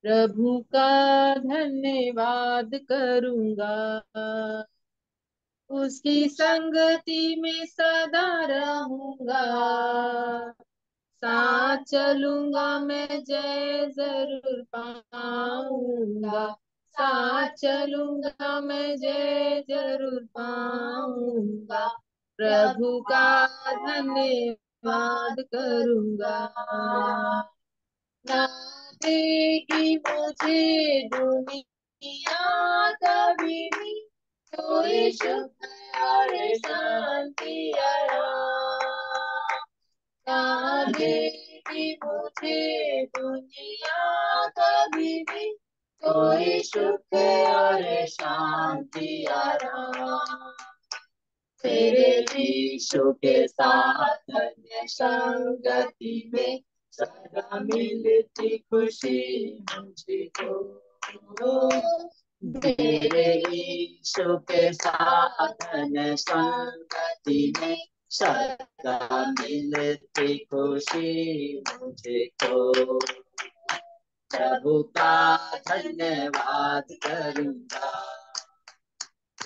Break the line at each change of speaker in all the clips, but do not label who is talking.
प्रभु का धन्यवाद करूंगा। उसकी संगति में सदा रहूंगा। साथ चलूंगा मैं, जय जरूर पाऊंगा। साथ चलूंगा मैं, जय जरूर पाऊंगा। प्रभु का धन्यवाद करूंगा। ना देगी मुझे दुनिया कभी भी कोई सुख और शांति आराम। ना देगी मुझे दुनिया कभी भी कोई सुख और शांति आराम। तेरे यीशु के साथ अन्य संगति में सदा मिलती खुशी मुझको। तेरे यीशु के साथ अन्य संगति में सदा मिलती खुशी मुझको। प्रभु का धन्यवाद करूंगा।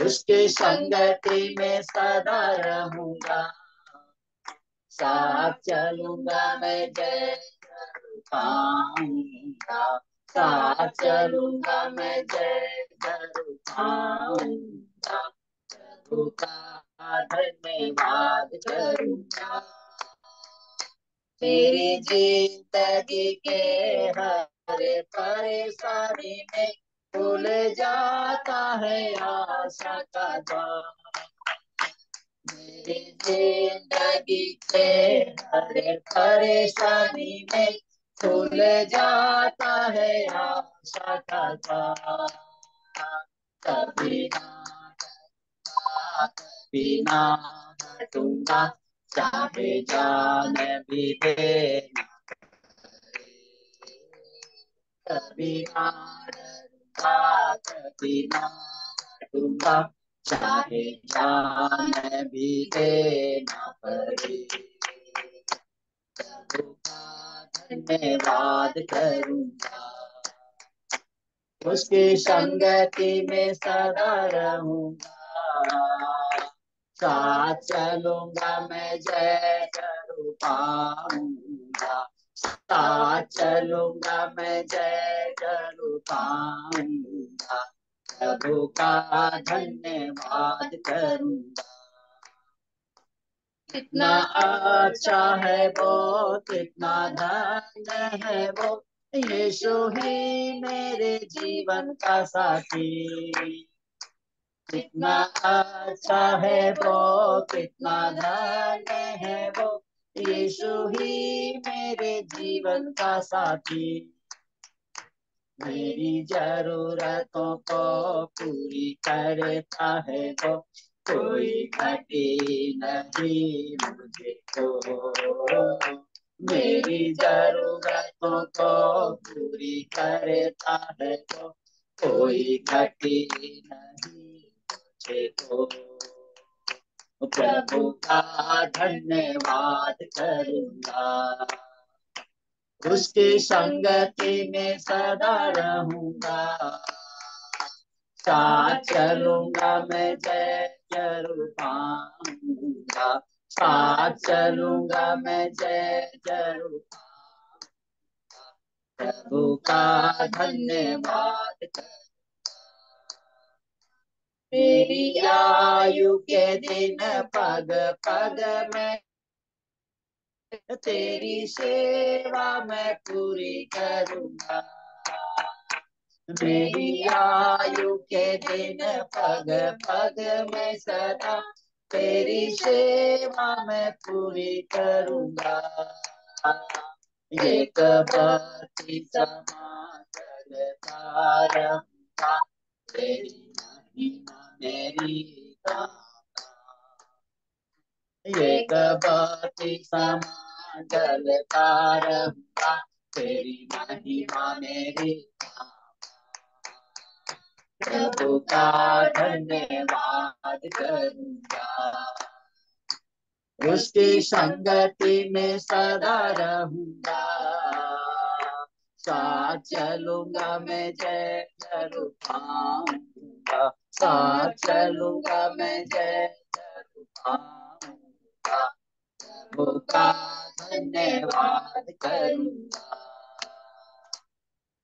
उसकी संगति में सदा रहूंगा। साथ चलूंगा मैं, जय जरूर पाऊंगा। साथ चलूंगा मैं, जय जरूर पाऊंगा। प्रभु का धन्यवाद करूंगा। मेरी जिंदगी के हर परेशानी में भूल जाता है आशा का द्वार। मेरी जिंदगी के हर परेशानी में भूल जाता है आशा का द्वार। कभी ना डरूंगा, कभी ना हटूंगा, चाहे जान भी देना पड़े। कभी ना डरूंगा, कभी ना हटूंगा, चाहे जान भी देना पड़े। प्रभु का धन्यवाद करूंगा। उसकी संगति में सदा रहूंगा। साथ चलूंगा मैं, जय जरूर पाऊंगा। साथ चलूंगा मैं, जय जरूर पाऊंगा। प्रभु का धन्यवाद करूंगा। कितना अच्छा है वो, कितना धन्य है वो, यीशु ही मेरे जीवन का साथी। कितना अच्छा है वो, कितना धन्य है वो, यीशु ही मेरे जीवन का साथी। मेरी जरूरतों को पूरी करता है वो, कोई घटी नहीं मुझे तो। मेरी जरूरतों को पूरी करता है वो, कोई घटी नहीं मुझे तो। प्रभु का धन्यवाद करूंगा। उसकी संगति में सदा रहूंगा। साथ चलूंगा मैं, जय जरूर पाऊंगा। साथ चलूंगा मैं, जय जरूर पाऊंगा। प्रभु का धन्यवाद कर। मेरी आयु के दिन पग पग में तेरी सेवा मैं पूरी करूंगा। मेरी आयु के दिन पग पग में सदा तेरी सेवा मैं पूरी करूंगा। एक पति समान चलता रहूंगा, तेरी महिमा मेरी गाऊंगा। एक पति समान चलता रहूंगा, तेरी महिमा मेरी गाऊंगा। प्रभु का धन्यवाद करूंगा। उसकी संगति में सदा रहूंगा। साथ साथ चलूंगा मैं, जय जरूर पाऊंगा। साथ चलूंगा मैं, जय जरूर पाऊंगा। प्रभु का धन्यवाद करूंगा।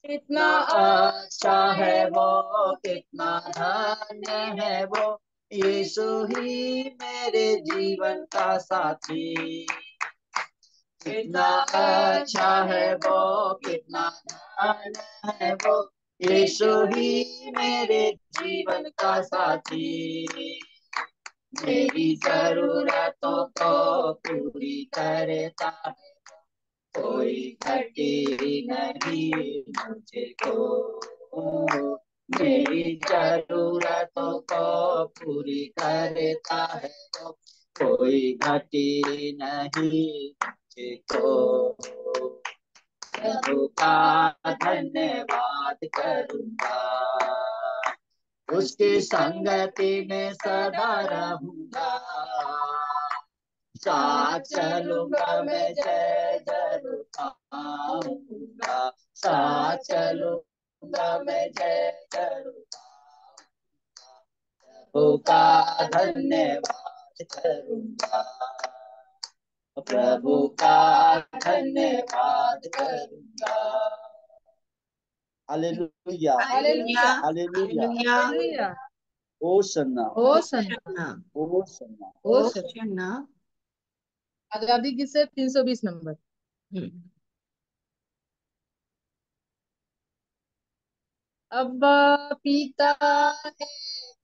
कितना अच्छा है वो, कितना धन्य है वो, यीशु ही मेरे जीवन का साथी। कितना अच्छा है वो, कितना धन्य है वो, यीशु ही मेरे जीवन का साथी। मेरी जरूरतों को पूरी करता है, कोई घटी नहीं मुझको। मेरी जरूरतों को पूरी करता है तो कोई घटी नहीं मुझको। प्रभु का धन्यवाद करूंगा, उसकी संगति में सदा रहूंगा। साथ चलूंगा मैं, जय जरूर पाऊंगा। साथ चलूंगा मैं, जय जरूर पाऊंगा। प्रभु का धन्यवाद करूंगा, प्रभु का धन्यवाद करूंगा। हालेलुया,
हालेलुया,
हालेलुया,
हालेलुया।
होसन्ना,
होसन्ना,
होसन्ना,
होसन्ना।
आजादी की से 320 नंबर। अब्बा पिता है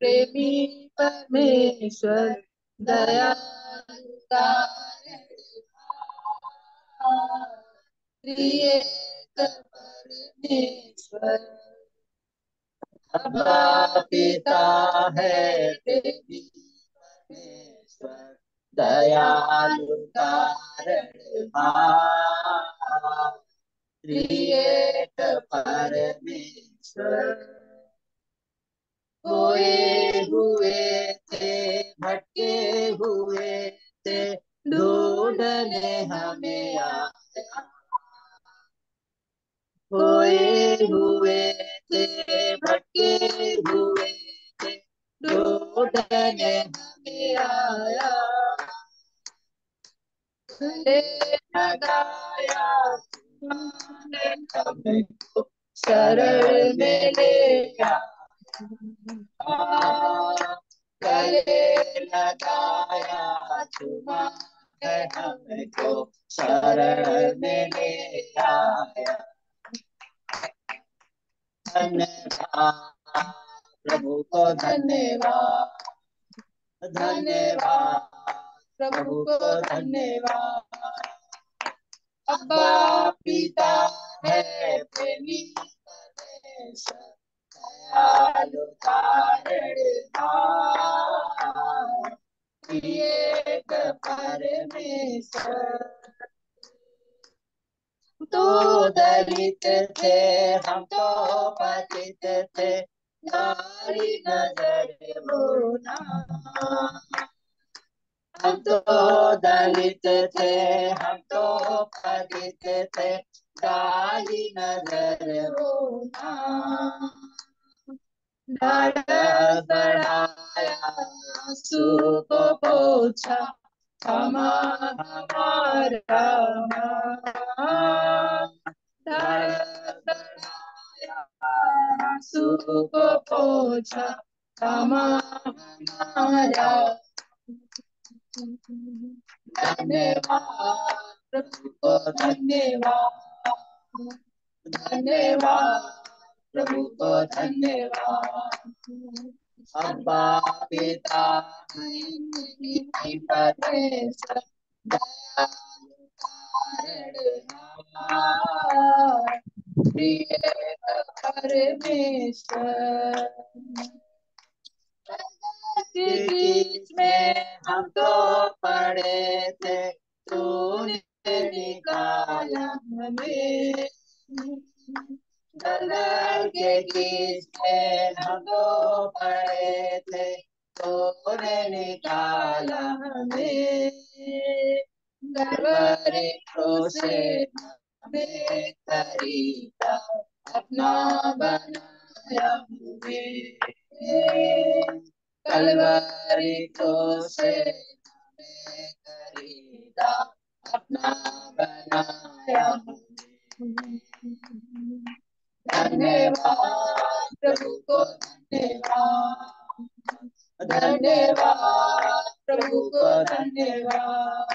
प्रेमी परमेश्वर, दयालु त्रिएक परमेश्वर। अब्बा पिता है प्रेमी परमेश्वर, दयालु तारणहार, त्रिएक परमेश्वर। खोए हुए थे, भटके हुए थे, ढूंढने हमें आया। खोए हुए थे, भटके हुए थे, ढूंढने हमें आया। गले लगाया हमको, शरण में ले आया। गले लगाया, चुमा है हमको, शरण में ले आया। धन्यवाद प्रभु को, धन्यवाद, धन्यवाद प्रभु को, धन्यवाद। अब्बा पिता है प्रेमी परमेश्वर, दयालु तारणहार, त्रिएक परमेश्वर। तो दलित थे, हम तो पतित थे, नारी नजर होना। हम तो दलित थे, हम तो पतित थे, गाली नजर होना। ढाढ़स बढ़ाया, आंसू को पोंछा, क्षमा हमारा। ढाढ़स बढ़ाया, आंसू को पोंछा, क्षमा हमारा। धन्यवाद प्रभु को, धन्यवाद, धन्यवाद प्रभु को, धन्यवाद। अब्बा पिता परमेश्वर, दयालु तारणहार, त्रिएक परमेश्वर। के बीच में हम तो पड़े थे, तूने निकाला हमें। दलदल के बीच में हम तो पड़े थे, तूने निकाला हमें। गरबरे से हमें खरीदा,
अपना बनाया हमें, कलवरी क्रूस से हमें खरीदा, अपना बनाया हमें। धन्यवाद प्रभु को धन्यवाद, धन्यवाद प्रभु को धन्यवाद।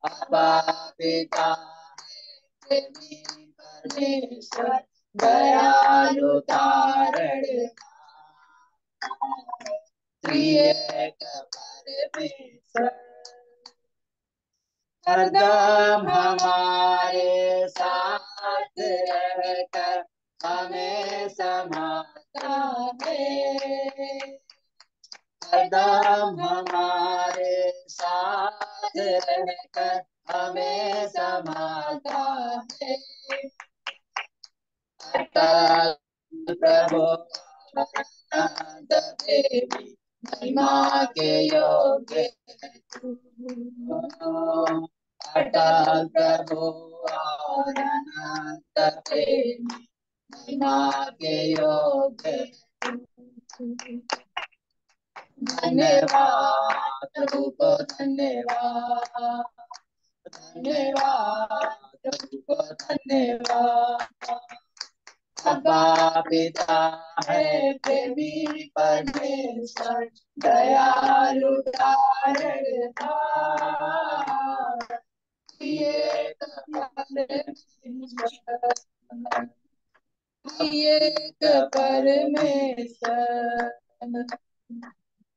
अब्बा पिता प्रेमी परमेश्वर, दयालु तारणहार, त्रिएक परमेश्वर, हरदम हमारे साथ रहकर हमें संभालता है, हरदम हमारे साथ रहकर हमें संभालता है। अटल प्रभु अनंत देवी, महिमा के योग्य है तू। अटल प्रभु और अनंत प्रेमी, महिमा के योग्य है तू। धन्यवाद प्रभु को धन्यवाद, धन्यवाद प्रभु को धन्यवाद। अब्बा पिता है प्रेमी परमेश्वर, दयालु तारणहार, त्रिएक परमेश्वर, त्रिएक परमेश्वर,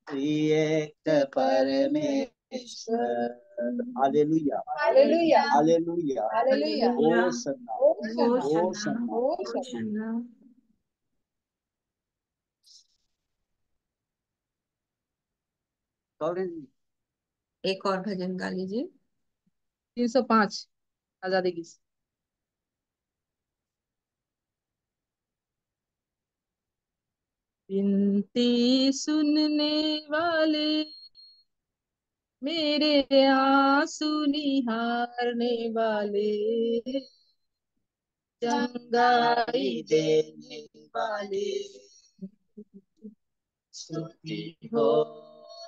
त्रिएक परमेश्वर। हालेलुया,
हालेलुया,
हालेलुया,
हालेलुया,
होसन्ना, होसन्ना।
होशन्ना। एक और भजन गा लीजिए।
305 आजादी गीत। विनती सुनने वाले, मेरे आंसू निहारने वाले,
चंगाई देने वाले, स्तुति हो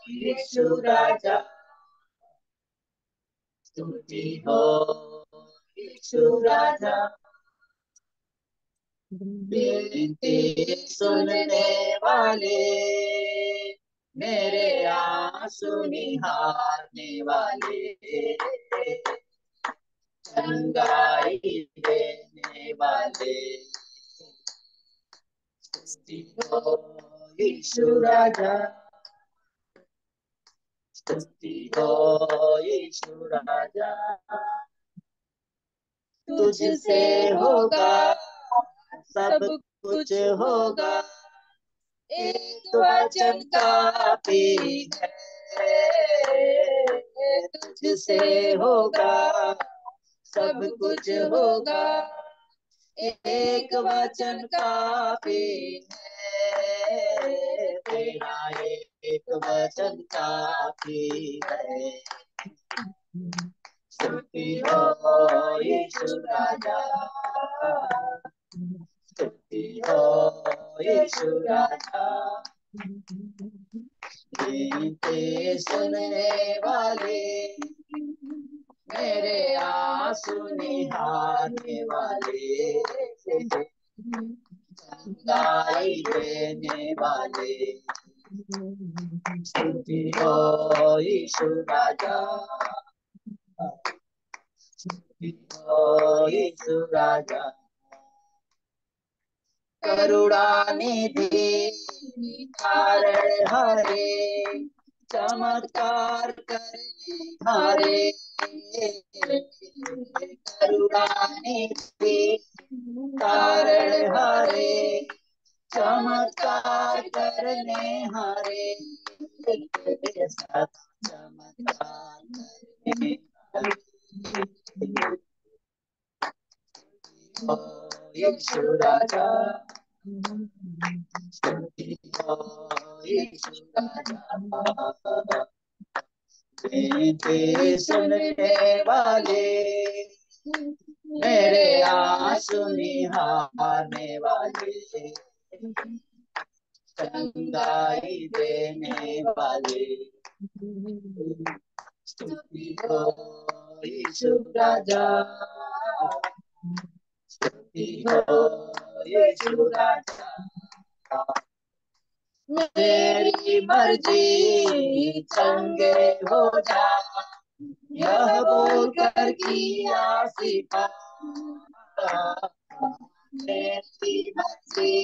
यीशु राजा, स्तुति हो यीशु राजा। विनती सुनने वाले, मेरे आंसू निहारने वाले, चंगाई देने वाले, स्तुति हो यीशु राजा, स्तुति हो यीशु राजा। तुझसे होगा सब कुछ होगा, एक वचन काफी है। तुझसे होगा सब कुछ होगा, एक वचन काफी है। तेरा एक वचन काफी है। स्तुति हो यीशु राजा, स्तुति हो यीशु राजा। विनती सुनने वाले, मेरे आंसू निहारने वाले, चंगाई देने वाले, स्तुति हो यीशु राजा, स्तुति हो यीशु राजा। करुणा निधि कारण हरे, चमत्कार करने हारे, करुणा निधि कारण हरे, चमत्कार करने हारे, चमत्कार करने यीशु राजा, स्तुति हो यीशु राजा। विनती सुनने वाले, मेरे सुनिहारने वाले, चंगाई देने वाले, स्तुति हो यीशु राजा, स्तुति हो यीशु राजा। मेरी मर्जी चंगे हो जा, यह बोलकर किया सिफा। मेरी मर्जी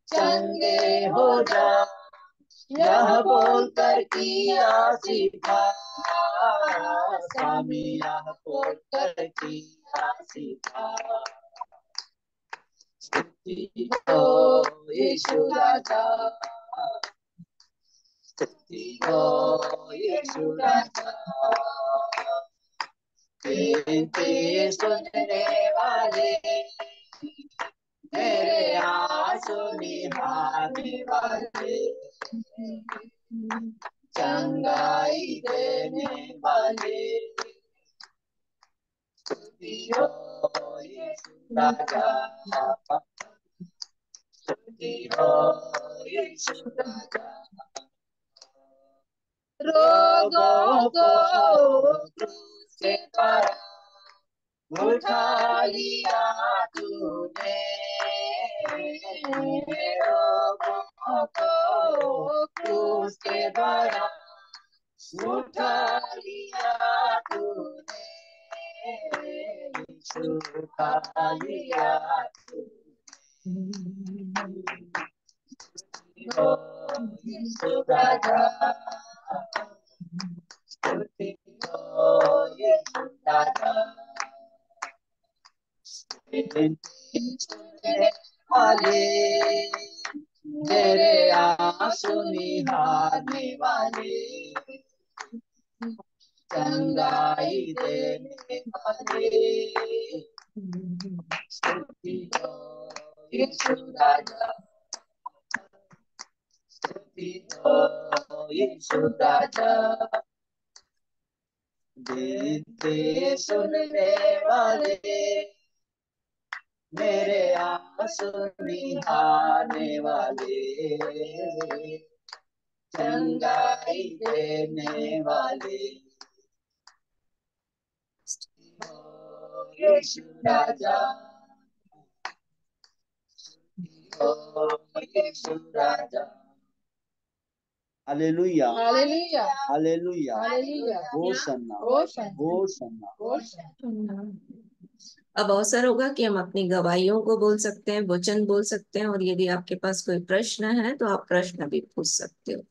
चंगे हो जा, यह बोलकर किया सिफा। स्वामी यह बोलकर किया सिफा। स्तुति हो यीशु राजा, स्तुति हो यीशु राजा। विनती सुनने वाले, मेरे आंसू निहारने वाले, चंगाई देने वाले, स्तुति हो यीशु राजा, स्तुति हो यीशु राजा। रोगों को क्रूस के द्वारा उठा लिया तूने, रोगों को क्रूस के द्वारा उठा लिया तूने, उठा लिया यीशु राजा, स्तुति हो यीशु राजा। सुनने वाले, मेरे आंसू निहारने वाले, चंगाई देने वाले, स्तुति हो यीशु राजा, स्तुति हो यीशु राजा। विनती सुनने वाले, मेरे आंसू निहारने वाले, चंगाई देने वाले, यीशु राजा, यीशु राजा। हालेलुया,
हालेलुया,
हालेलुया,
हालेलुया,
होशन्ना,
होशन्ना,
होशन्ना।
होशन्ना।
अब अवसर होगा कि हम अपनी गवाहियों को बोल सकते हैं, वचन बोल सकते हैं, और यदि आपके पास कोई प्रश्न है तो आप प्रश्न भी पूछ सकते हो।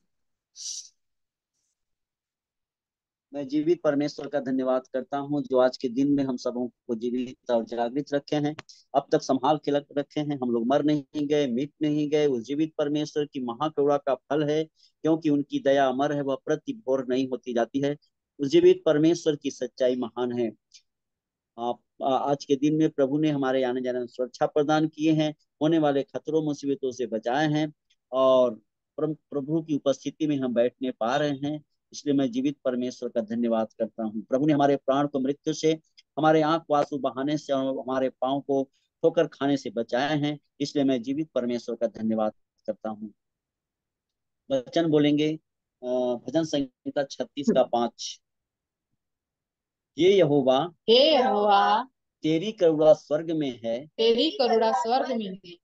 मैं जीवित परमेश्वर का धन्यवाद करता हूँ जो आज के दिन में हम सबों को जीवित और जागृत रखे हैं, अब तक संभाल के रखे हैं। हम लोग मर नहीं गए, मिट नहीं गए। उस जीवित परमेश्वर की महाकरुणा का फल है, क्योंकि उनकी दया अमर है, वह प्रति भोर नहीं होती जाती है। उस जीवित परमेश्वर की सच्चाई महान है। आप आज के दिन में प्रभु ने हमारे आने जाने में सुरक्षा प्रदान किए हैं, होने वाले खतरों मुसीबतों से बचाए हैं, और प्रभु की उपस्थिति में हम बैठने पा रहे हैं। इसलिए मैं जीवित परमेश्वर का धन्यवाद करता हूँ। प्रभु ने हमारे प्राण को मृत्यु से, हमारे आंख को आंसू बहाने से और हमारे पाँव को ठोकर खाने से बचाए हैं। इसलिए मैं जीवित परमेश्वर का धन्यवाद करता हूँ। वचन बोलेंगे भजन संहिता 36 का 5। ये यहोवा,
हे यहोवा,
तेरी करुणा स्वर्ग में है,
तेरी करुणा स्वर्ग में है,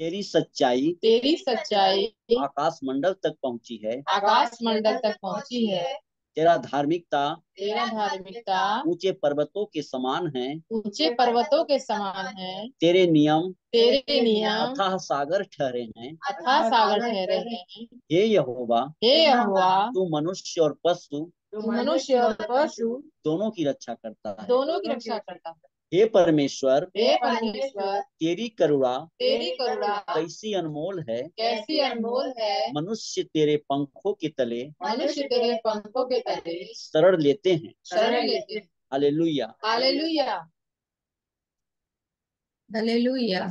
तेरी सच्चाई
तेरी सच्चाई
आकाश मंडल तक पहुंची है,
आकाश मंडल तक पहुंची है।
तेरा धार्मिकता
तेरा धार्मिकता
ऊंचे पर्वतों के समान है,
ऊंचे पर्वतों के समान है।
तेरे नियम
तेरे नियम
अथाह सागर ठहरे हैं।
अथाह सागर ठहरे हैं।
हे यहोवा,
हे यहोवा,
तू मनुष्य और पशु
तू मनुष्य और पशु
दोनों की रक्षा करता है।
दोनों की रक्षा करता है।
हे परमेश्वर,
हे परमेश्वर,
तेरी करुणा
तेरी करुणा
कैसी अनमोल है।
कैसी अनमोल है।
मनुष्य तेरे पंखों के तले
मनुष्य तेरे पंखों के तले
शरण लेते हैं।
शरण लेते हैं।
हालेलुया,
हालेलुया,
हालेलुया।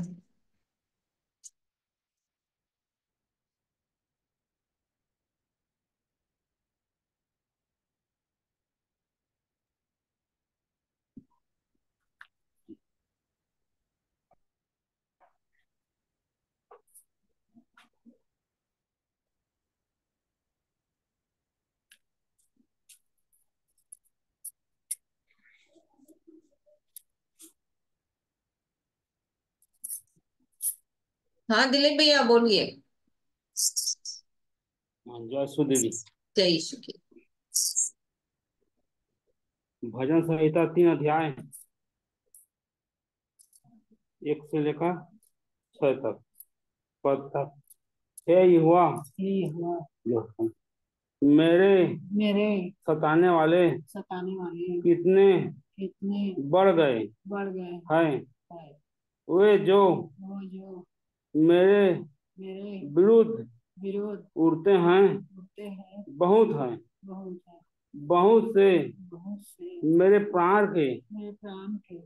हाँ दिलीप भैया बोलिए।
जय सु देवी।
जय यीशु की।
भजन संहिता 3 अध्याय 1 से लेकर 6 तक पद तक। हे यहोवा, मेरे
मेरे
सताने वाले कितने बढ़ गए हैं।
है।
वे जो
वो जो
मेरे
मेरे
विरुद्ध
विरोध
उड़ते हैं
होते हैं
बहुत हैं।
बहुत है।
बहुत से
बहुत से
मेरे प्राण के
मेरे प्राण के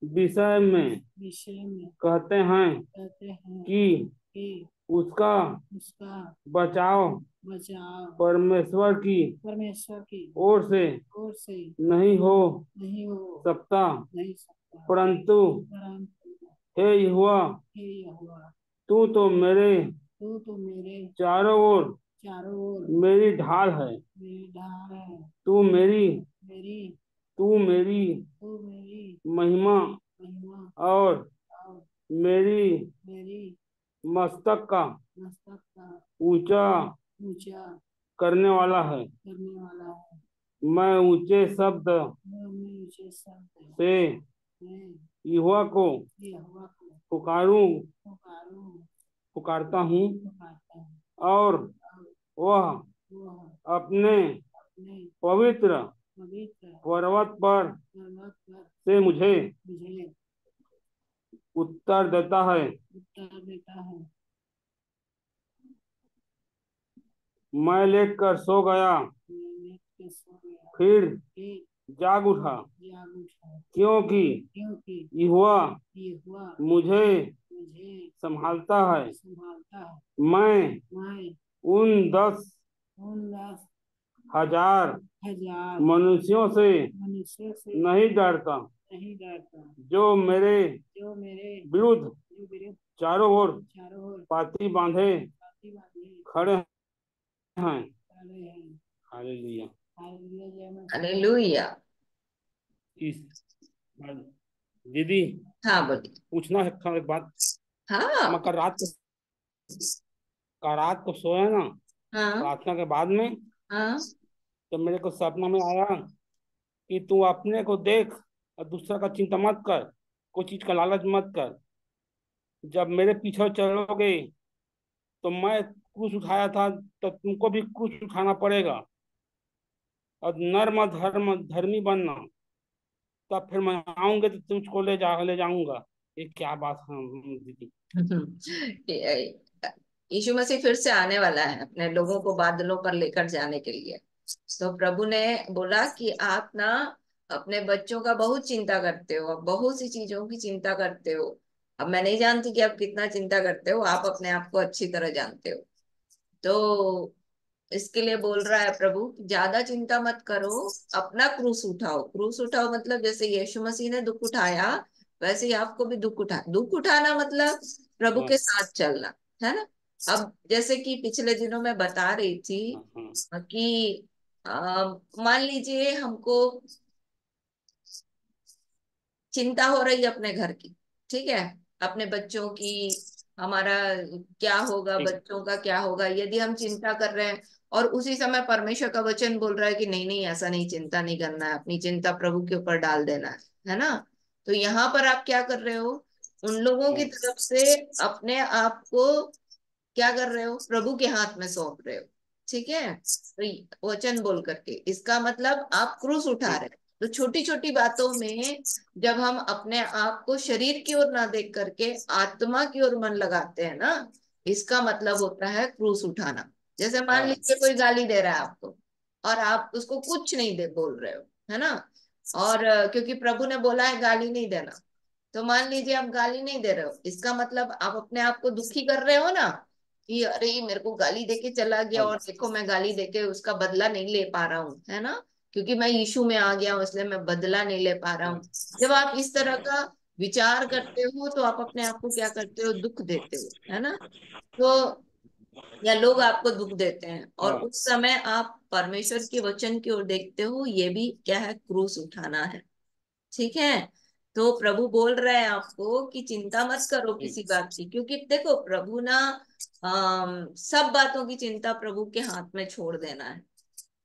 विषय में
विषय में
कहते हैं
कहते हैं
कि
कि
उसका
उसका
बचाव
बचाव
परमेश्वर की ओर से
ओर से
नहीं हो
नहीं हो
सकता।
नहीं सकता।
परंतु
परंतु
हे यहोवा,
हे यहोवा,
तू तो मेरे
तू तो मेरे
चारों ओर
चारों ओर
मेरी ढाल है।
मेरी ढाल है।
तू मेरी
मेरी
तू मेरी
तू मेरी
महिमा
महिमा
और
और
मेरी
मेरी
मस्तक का
मस्तक का
ऊंचा
ऊंचा
करने वाला है।
करने वाला है।
मैं ऊंचे शब्द
मैं ऊंचे शब्द
से
में
यहोवा को
यहोवा को
पुकारूं
पुकारूं
पुकारता हूँ
पुकारता हूँ।
और
और
वह
वह
अपने
अपने
पवित्र
पवित्र
पर्वत पर
पर्वत पर
से मुझे
मुझे
उत्तर देता है।
उत्तर देता है।
मैं लेट कर सो गया,
मैं लेट के सो गया,
फिर
फिर
जाग उठा,
जाग उठा,
क्योंकि
क्योंकि
यहोवा
यहोवा
मुझे
मुझे
संभालता है।
संभालता है।
मैं
मैं
उन 10,000
10,000
मनुष्यों से
मनुष्यों से
नहीं डरता
नहीं डरता,
जो मेरे
जो मेरे
विरुद्ध
विरुद्ध
चारों ओर
चारों ओर
पाती बांधे
छाती बांधे
खड़े हैं।
खड़े हैं।
हालेलुया।
हालेलुया, जय मसीह।
हालेलुया।
इस दीदी
हाँ बोलिए।
पूछना है एक बात।
हाँ
मैं कल रात को सोया ना
हाँ
प्रार्थना के बाद में,
हाँ
तो मेरे को सपना में आया कि तू अपने को देख और दूसरा का चिंता मत कर, कोई चीज का लालच मत कर। जब मेरे पीछे चलोगे तो मैं क्रूस उठाया था, तो तुमको भी क्रूस उठाना पड़ेगा और नर्म धर्म धर्मी बनना। तब फिर मैं आऊंगे तो तुझको ले जाऊंगा। ये क्या बात है दीदी।
यीशु मसीह फिर से आने वाला है अपने लोगों को बादलों पर लेकर जाने के लिए। तो प्रभु ने बोला कि आप ना अपने बच्चों का बहुत चिंता करते हो, बहुत सी चीजों की चिंता करते हो। अब मैं नहीं जानती कि आप कितना चिंता करते हो, आप अपने आप को अच्छी तरह जानते हो। तो इसके लिए बोल रहा है प्रभु कि ज्यादा चिंता मत करो, अपना क्रूस उठाओ। क्रूस उठाओ मतलब जैसे यीशु मसीह ने दुख उठाया, वैसे ही आपको भी दुख उठाना मतलब प्रभु
हाँ
के साथ चलना, है ना। अब जैसे कि पिछले दिनों में बता रही थी
हाँ हाँ
कि मान लीजिए हमको चिंता हो रही है अपने घर की, ठीक है, अपने बच्चों की, हमारा क्या होगा,
ठीक।
बच्चों का क्या होगा, यदि हम चिंता कर रहे हैं और उसी समय परमेश्वर का वचन बोल रहा है कि नहीं नहीं ऐसा नहीं, चिंता नहीं करना है, अपनी चिंता प्रभु के ऊपर डाल देना है ना। तो यहाँ पर आप क्या कर रहे हो, उन लोगों की
हाँ
तरफ से अपने आप को क्या कर रहे हो, प्रभु के हाथ में सौंप रहे हो, ठीक है। तो वचन बोल करके इसका मतलब आप क्रूस उठा
ठीक।
रहे हो। तो छोटी छोटी बातों में जब हम अपने आप को शरीर की ओर ना देख करके आत्मा की ओर मन लगाते हैं ना, इसका मतलब होता है क्रूस उठाना। जैसे मान
हाँ
लीजिए कोई गाली दे रहा है आपको और आप उसको कुछ नहीं दे बोल रहे हो, है ना। और क्योंकि प्रभु ने बोला है गाली नहीं देना, तो मान लीजिए आप गाली नहीं दे रहे हो, इसका मतलब आप अपने आप को दुखी कर रहे हो ना, कि अरे ये मेरे को गाली देके चला गया
हाँ
और देखो मैं गाली देके उसका बदला नहीं ले पा रहा हूँ, है ना। क्योंकि मैं यीशु में आ गया हूँ इसलिए मैं बदला नहीं ले पा रहा हूँ। जब आप इस तरह का विचार करते हो तो आप अपने आप को क्या करते हो, दुख देते हो, है ना। तो या लोग आपको दुख देते हैं और
हाँ
उस समय आप परमेश्वर के वचन की ओर देखते हो, ये भी क्या है, क्रूस उठाना है, ठीक है। तो प्रभु बोल रहे हैं आपको कि चिंता मत करो किसी बात की, क्योंकि देखो प्रभु ना सब बातों की चिंता प्रभु के हाथ में छोड़ देना है,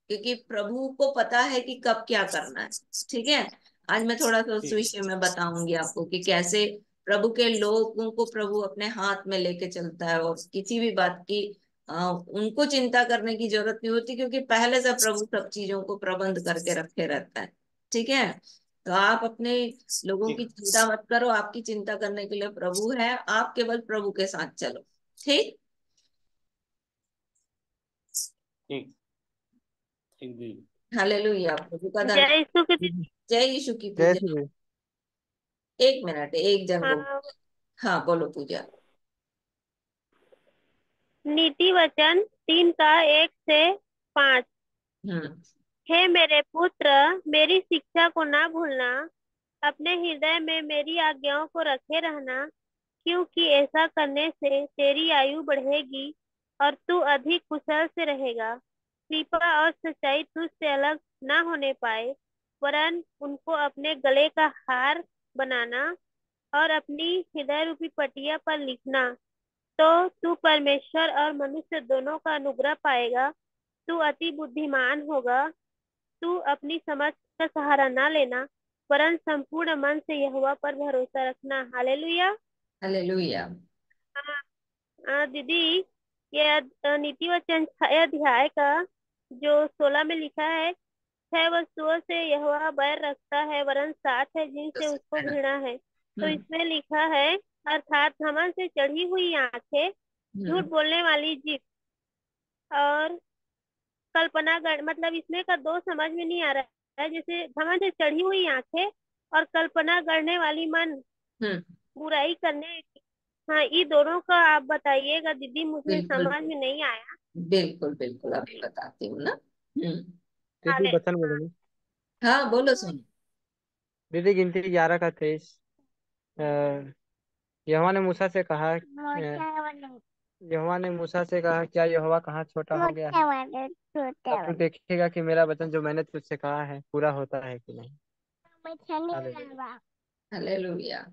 क्योंकि प्रभु को पता है कि कब क्या करना है। ठीक है, आज मैं थोड़ा सा उस
ठीक।
विषय में बताऊंगी आपको कि कैसे प्रभु के लोगों को प्रभु अपने हाथ में लेके चलता है, और किसी भी बात की उनको चिंता करने की जरूरत नहीं होती, क्योंकि पहले से प्रभु सब चीजों को प्रबंध करके रखे रहता है। ठीक है, तो आप अपने लोगों की
ठीक।
चिंता मत करो, आपकी चिंता करने के लिए प्रभु है, आप केवल प्रभु के साथ चलो। ठीक।
ठीक। ठीक जी।
हालेलुया, प्रभु का
जय
धन्यवाद।
यीशु की
जय यीशु की
जय
पूजा।
श्री
एक मिनट, एक जन को।
हाँ,
हाँ बोलो पूजा।
नीति वचन 3 का 1 से 5।
हम्म।
हे मेरे पुत्र, मेरी शिक्षा को ना भूलना, अपने हृदय में मेरी आज्ञाओं को रखे रहना, क्योंकि ऐसा करने से तेरी आयु बढ़ेगी और तू अधिक कुशल से रहेगा। कृपा और सच्चाई तुझसे अलग ना होने पाए, वरन उनको अपने गले का हार बनाना और अपनी हृदय रूपी पटिया पर लिखना। तो तू परमेश्वर और मनुष्य दोनों का अनुग्रह पाएगा। तू अति बुद्धिमान होगा। तू अपनी समझ का सहारा ना लेना, वरन संपूर्ण मन से यहोवा पर भरोसा रखना। हालेलुया।
हालेलुया।
दीदी, ये नीति वचन 6 अध्याय का जो 16 में लिखा है, 6 वस्तुओं से यहोवा बैर रखता है, वरन 7 है जिनसे उसको घृणा है। तो
हम्म।
इसमें लिखा है, अर्थात घमंड से चढ़ी हुई आंखें, झूठ
हम्म।
बोलने वाली जीभ और कल्पना मतलब इसमें का दो समझ में नहीं आ रहा है, जैसे घमंड से चढ़ी हुई आंखें और कल्पना गढ़ने वाली मन,
हम्म।
बुराई करने। हाँ, ये दोनों का आप बताइएगा दीदी, मुझे
बिल्कुल
समझ में नहीं आया।
बिल्कुल बिल्कुल, अभी बताती हूँ ना।
हाले
दीदी वचन बोलेंगे।
हाँ बोलो सुन।
दीदी गिनती 11 का 23। यहोवा ने मूसा से कहा, यहोवा ने मूसा से कहा, क्या यहोवा कहाँ छोटा हो गया है? अब तू देखेगा कि मेरा वचन जो मैंने तुझसे कहा है पूरा होता है कि नहीं। हालेलुया।
हालेलुया।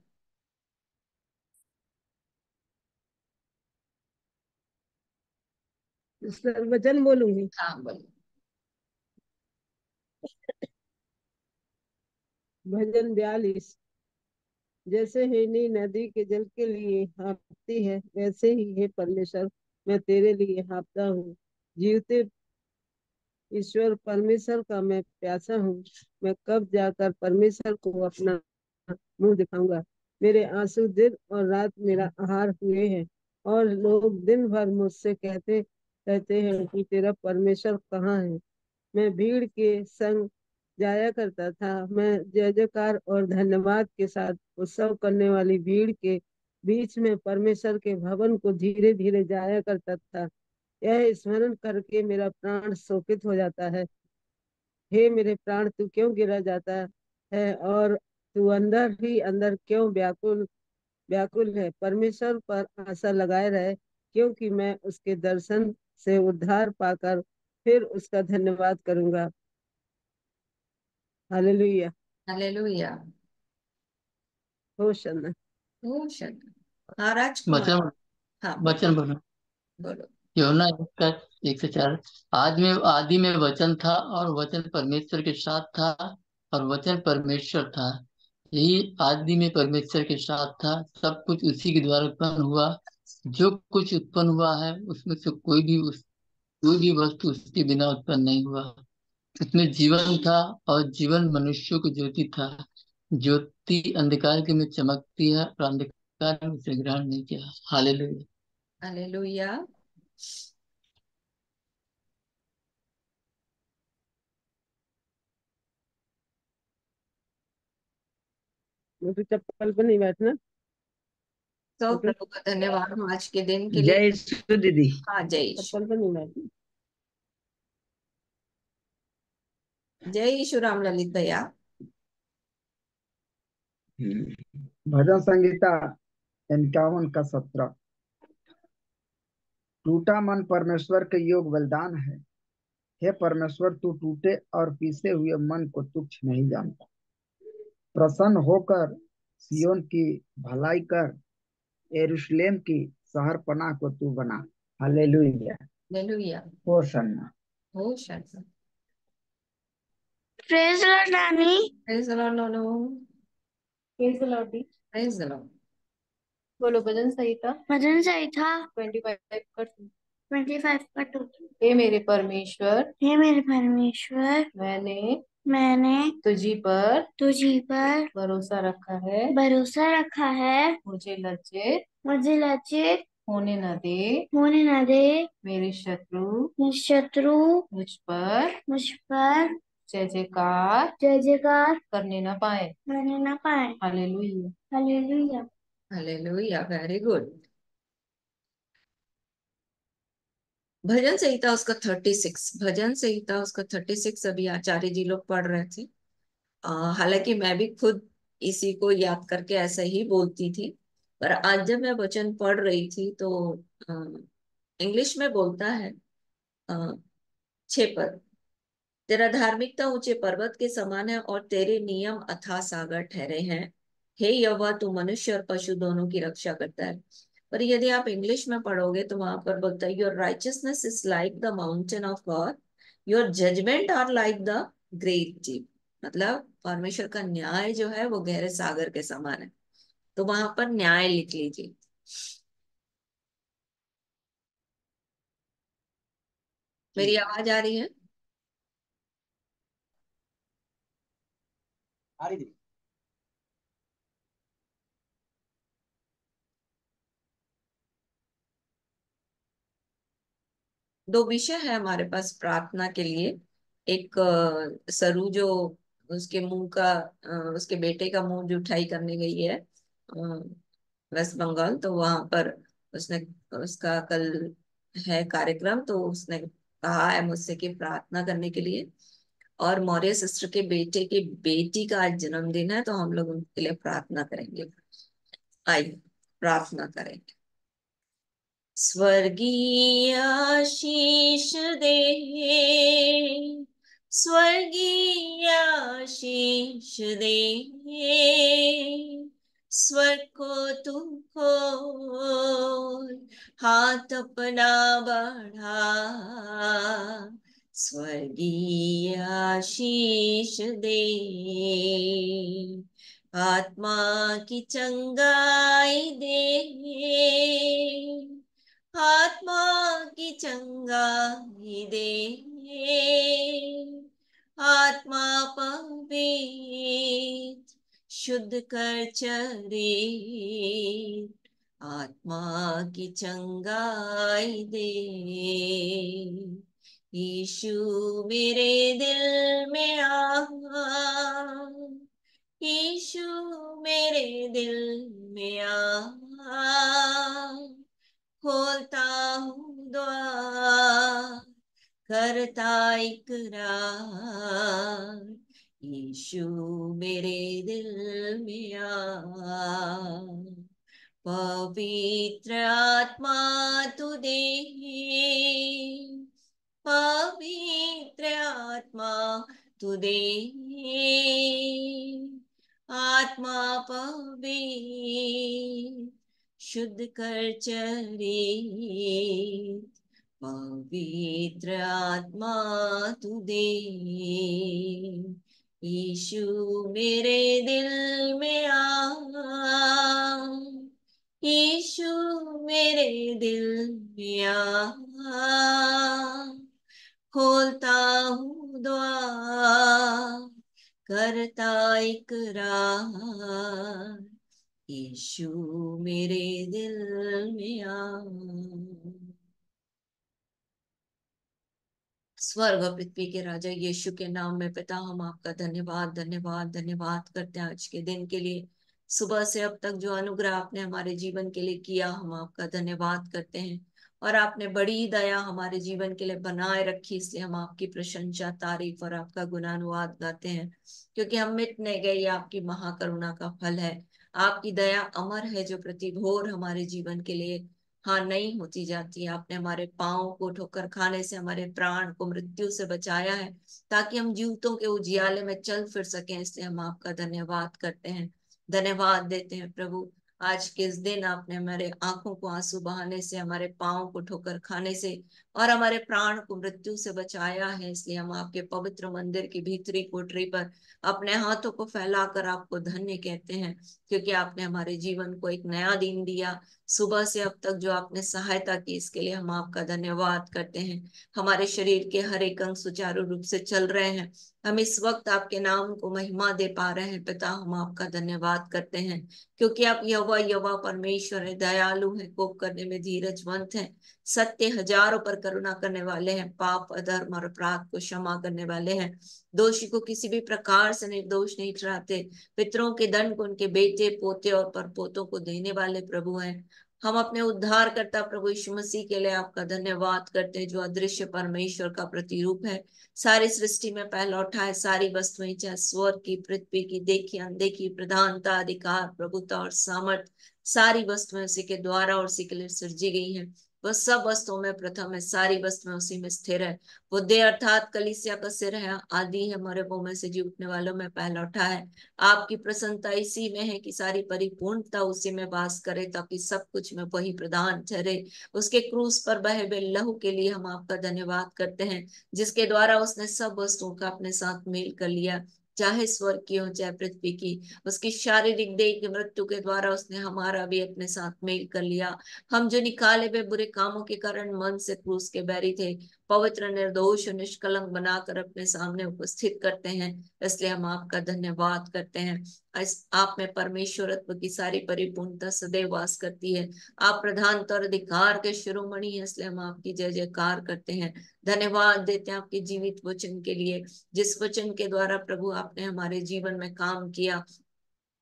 वचन बोलूंगी।
हाँ बोलो।
भजन 42। जैसे हिरनी नदी के जल के लिए हाँफती है, वैसे ही हे परमेश्वर मैं तेरे लिए हाँफता हूँ। जीवते ईश्वर परमेश्वर का मैं प्यासा हूँ। मैं कब जाकर परमेश्वर को अपना मुंह दिखाऊंगा। मेरे आंसू दिन और रात मेरा आहार हुए हैं, और लोग दिन भर मुझसे कहते रहते हैं कि तेरा परमेश्वर कहाँ है। मैं भीड़ के संग जाया करता था, मैं जय जयकार और धन्यवाद के साथ उत्सव करने वाली भीड़ के बीच में परमेश्वर के भवन को धीरे धीरे जाया करता था। यह स्मरण करके मेरा प्राण शोकित हो जाता है। हे मेरे प्राण, तू क्यों गिरा जाता है, और तू अंदर ही अंदर क्यों व्याकुल व्याकुल है। परमेश्वर पर आशा लगाए रहे, क्योंकि मैं उसके दर्शन से उद्धार पाकर फिर उसका धन्यवाद करूंगा। हालेलुया।
हालेलुया।
होशन्ना।
ओ शब्द। हाँ राजकुमार।
वचन
हाँ बोलो।
वचन बोलो।
बोलो।
योना 1 का 1 से 4। आदि में वचन था और वचन परमेश्वर के साथ था और वचन परमेश्वर था। यही आदि में परमेश्वर के साथ था। सब कुछ उसी के द्वारा उत्पन्न हुआ। जो कुछ उत्पन्न हुआ है उसमें से कोई भी वस्तु उसके बिना उत्पन्न नहीं हुआ। उसमें जीवन था और जीवन मनुष्यों की ज्योति था। ज्योति अंधकार के में चमकती है और अंधकार में उसे ग्रहण नहीं किया। हालेलुया।
हालेलुया।
मुझे चप्पल पर नहीं बैठना।
तो
मुझे
प्रभु का धन्यवाद हो आज के दिन के लिए।
जय यीशु दीदी।
हाँ जय यीशु।
चप्पल पर नहीं बैठना।
जय यीशु राम ललित भैया।
भजन संगीता 51 का 17। टूटा मन परमेश्वर के योग बलिदान है। हे परमेश्वर, तू टूटे और पीसे हुए मन को तुच्छ नहीं जानता। प्रसन्न होकर सियोन की भलाई कर, यरूशलेम की शहर पनाह को तू बना। हालेलुया।
हालेलुया।
होशाना।
होशाना।
प्रेज लॉर्ड नानी।
प्रेज द लॉर्ड नोनो।
प्रेज द लॉर्ड दी।
Praise the Lord.
बोलो भजन संहिता
भजन संहिता
25 का
25 का 2।
हे मेरे परमेश्वर,
हे मेरे परमेश्वर, मैंने
तुझी पर भरोसा रखा है। मुझे
लज्जित
होने न दे।
मेरे शत्रु
मुझ पर
मुझ पर
जय जयकार करने न पाए। हालेलुया।
हालेलुया।
हालेलुया। Very good. भजन संहिता उसका 36, भजन संहिता उसका 36 अभी आचार्य जी लोग पढ़ रहे थे। हालांकि मैं भी खुद इसी को याद करके ऐसा ही बोलती थी, पर आज जब मैं वचन पढ़ रही थी तो इंग्लिश में बोलता है 6 पद। तेरा धार्मिकता ऊंचे पर्वत के समान है और तेरे नियम अथाह सागर ठहरे हैं। हे यहोवा, तू मनुष्य और पशु दोनों की रक्षा करता है। पर यदि आप इंग्लिश में पढ़ोगे तो वहां पर बोलता है your righteousness is like the mountain of God, your judgement are like the great deep. मतलब परमेश्वर का न्याय जो है वो गहरे सागर के समान है। तो वहां पर न्याय लिख लीजिए। मेरी आवाज आ रही है?
आ रही थी।
दो विषय है हमारे पास प्रार्थना के लिए। एक सरू जो उसके मुंह का उसके बेटे का मुंह जुठाई करने गई है वेस्ट बंगाल, तो वहां पर उसने उसका कल है कार्यक्रम, तो उसने कहा है मुझसे कि प्रार्थना करने के लिए। और मौर्य सिस्टर के बेटे की बेटी का आज जन्मदिन है, तो हम लोग उनके लिए प्रार्थना करेंगे। आइए प्रार्थना करेंगे। स्वर्गीय आशीष दे, स्वर्गीय आशीष दे, स्वर्ग को तू खोल, हाथ अपना बढ़ा, स्वर्गीय आशीष दे, आत्मा की चंगाई दे, आत्मा की चंगाई दे, आत्मा पवित्र शुद्ध कर चरित, आत्मा की चंगाई दे। यीशु मेरे दिल में आ, यीशु मेरे दिल में आ, खोलता हूँ द्वार, करता इकरार, यीशु मेरे दिल में आ, पवित्र आत्मा तू दे, पवित्र आत्मा तू दे, आत्मा पवित्र शुद्ध कर चरित, पवित्र आत्मा तू दे, यीशु मेरे दिल में आ, यीशु मेरे दिल में आ, खोलता हूँ द्वार, करता इकरार, यीशु मेरे दिल में आ। स्वर्ग और पृथ्वी के राजा यीशु के नाम में पिता, हम आपका धन्यवाद धन्यवाद धन्यवाद करते हैं आज के दिन के लिए। सुबह से अब तक जो अनुग्रह आपने हमारे जीवन के लिए किया, हम आपका धन्यवाद करते हैं। और आपने बड़ी दया हमारे जीवन के लिए बनाए रखी, इसलिए हम आपकी प्रशंसा तारीफ और आपका गुणानुवाद गाते हैं, क्योंकि हम मिट नहीं गए, ये आपकी महाकरुणा का फल है। आपकी दया अमर है जो प्रतिभोर हमारे जीवन के लिए हाँ नहीं होती जाती है। आपने हमारे पाँव को ठोकर खाने से, हमारे प्राण को मृत्यु से बचाया है, ताकि हम जीवतों के उजियाले में चल फिर सकें, इसलिए हम आपका धन्यवाद करते हैं। धन्यवाद देते हैं प्रभु, आज के इस दिन आपने हमारे आंखों को आंसू बहाने से, हमारे पाँव को ठोकर खाने से और हमारे प्राण को मृत्यु से बचाया है। इसलिए हम आपके पवित्र मंदिर की भीतरी कोठरी पर अपने हाथों को फैलाकर आपको धन्य कहते हैं, क्योंकि आपने हमारे जीवन को एक नया दिन दिया। सुबह से अब तक जो आपने सहायता की, इसके लिए हम आपका धन्यवाद करते हैं। हमारे शरीर के हर एक अंग सुचारू रूप से चल रहे हैं, हम इस वक्त आपके नाम को महिमा दे पा रहे हैं। पिता, हम आपका धन्यवाद करते हैं, क्योंकि आप यहोवा यहोवा परमेश्वर है, दयालु है, कोप करने में धीरजवंत है, सत्य हजारों पर करुणा करने वाले हैं, पाप अधर्म और अपराध को क्षमा करने वाले हैं, दोषी को किसी भी प्रकार से निर्दोष नहीं ठहराते, पितरों के दंड को उनके बेटे पोते और परपोतों को देने वाले प्रभु हैं। हम अपने उद्धारकर्ता प्रभु यीशु मसीह के लिए आपका धन्यवाद करते हैं, जो अदृश्य परमेश्वर का प्रतिरूप है। सारी सृष्टि में पहला उठा है, सारी वस्तुएं, चाहे स्वर्ग की, पृथ्वी की, देखी अनदेखी, प्रधानता, अधिकार, प्रभुता और सामर्थ, सारी वस्तुएं उसी के द्वारा और उसी के लिए सृजी गई हैं। वह सब वस्तुओं में प्रथम है, सारी वस्तुएं उसी में स्थिर है। वो देह अर्थात कलीसिया का सिर है, आदि है, मरे मुंह में से जी उठने वालों में पहला उठा है। आपकी प्रसन्नता इसी में है कि सारी परिपूर्णता उसी में वास करे, ताकि सब कुछ में वही प्रधान ठहरे। उसके क्रूस पर बहे हुए लहू के लिए हम आपका धन्यवाद करते हैं, जिसके द्वारा उसने सब वस्तुओं का अपने साथ मेल कर लिया, चाहे स्वर्ग की हो चाहे पृथ्वी की। उसकी शारीरिक देह की मृत्यु के द्वारा उसने हमारा भी अपने साथ मेल कर लिया। हम जो निकाले हुए बुरे कामों के कारण मन से क्रूस के बैरी थे, पवित्र, निर्दोष और निष्कलंक बनाकर अपने सामने उपस्थित करते हैं। इसलिए हम आपका धन्यवाद करते हैं। आप में परमेश्वरत्व की सारी परिपूर्णता सदैव वास करती है। आप प्रधानता और अधिकार के शिरोमणि हैं, इसलिए हम आपकी जय जयकार करते हैं। धन्यवाद देते हैं आपके जीवित वचन के लिए, जिस वचन के द्वारा प्रभु आपने हमारे जीवन में काम किया,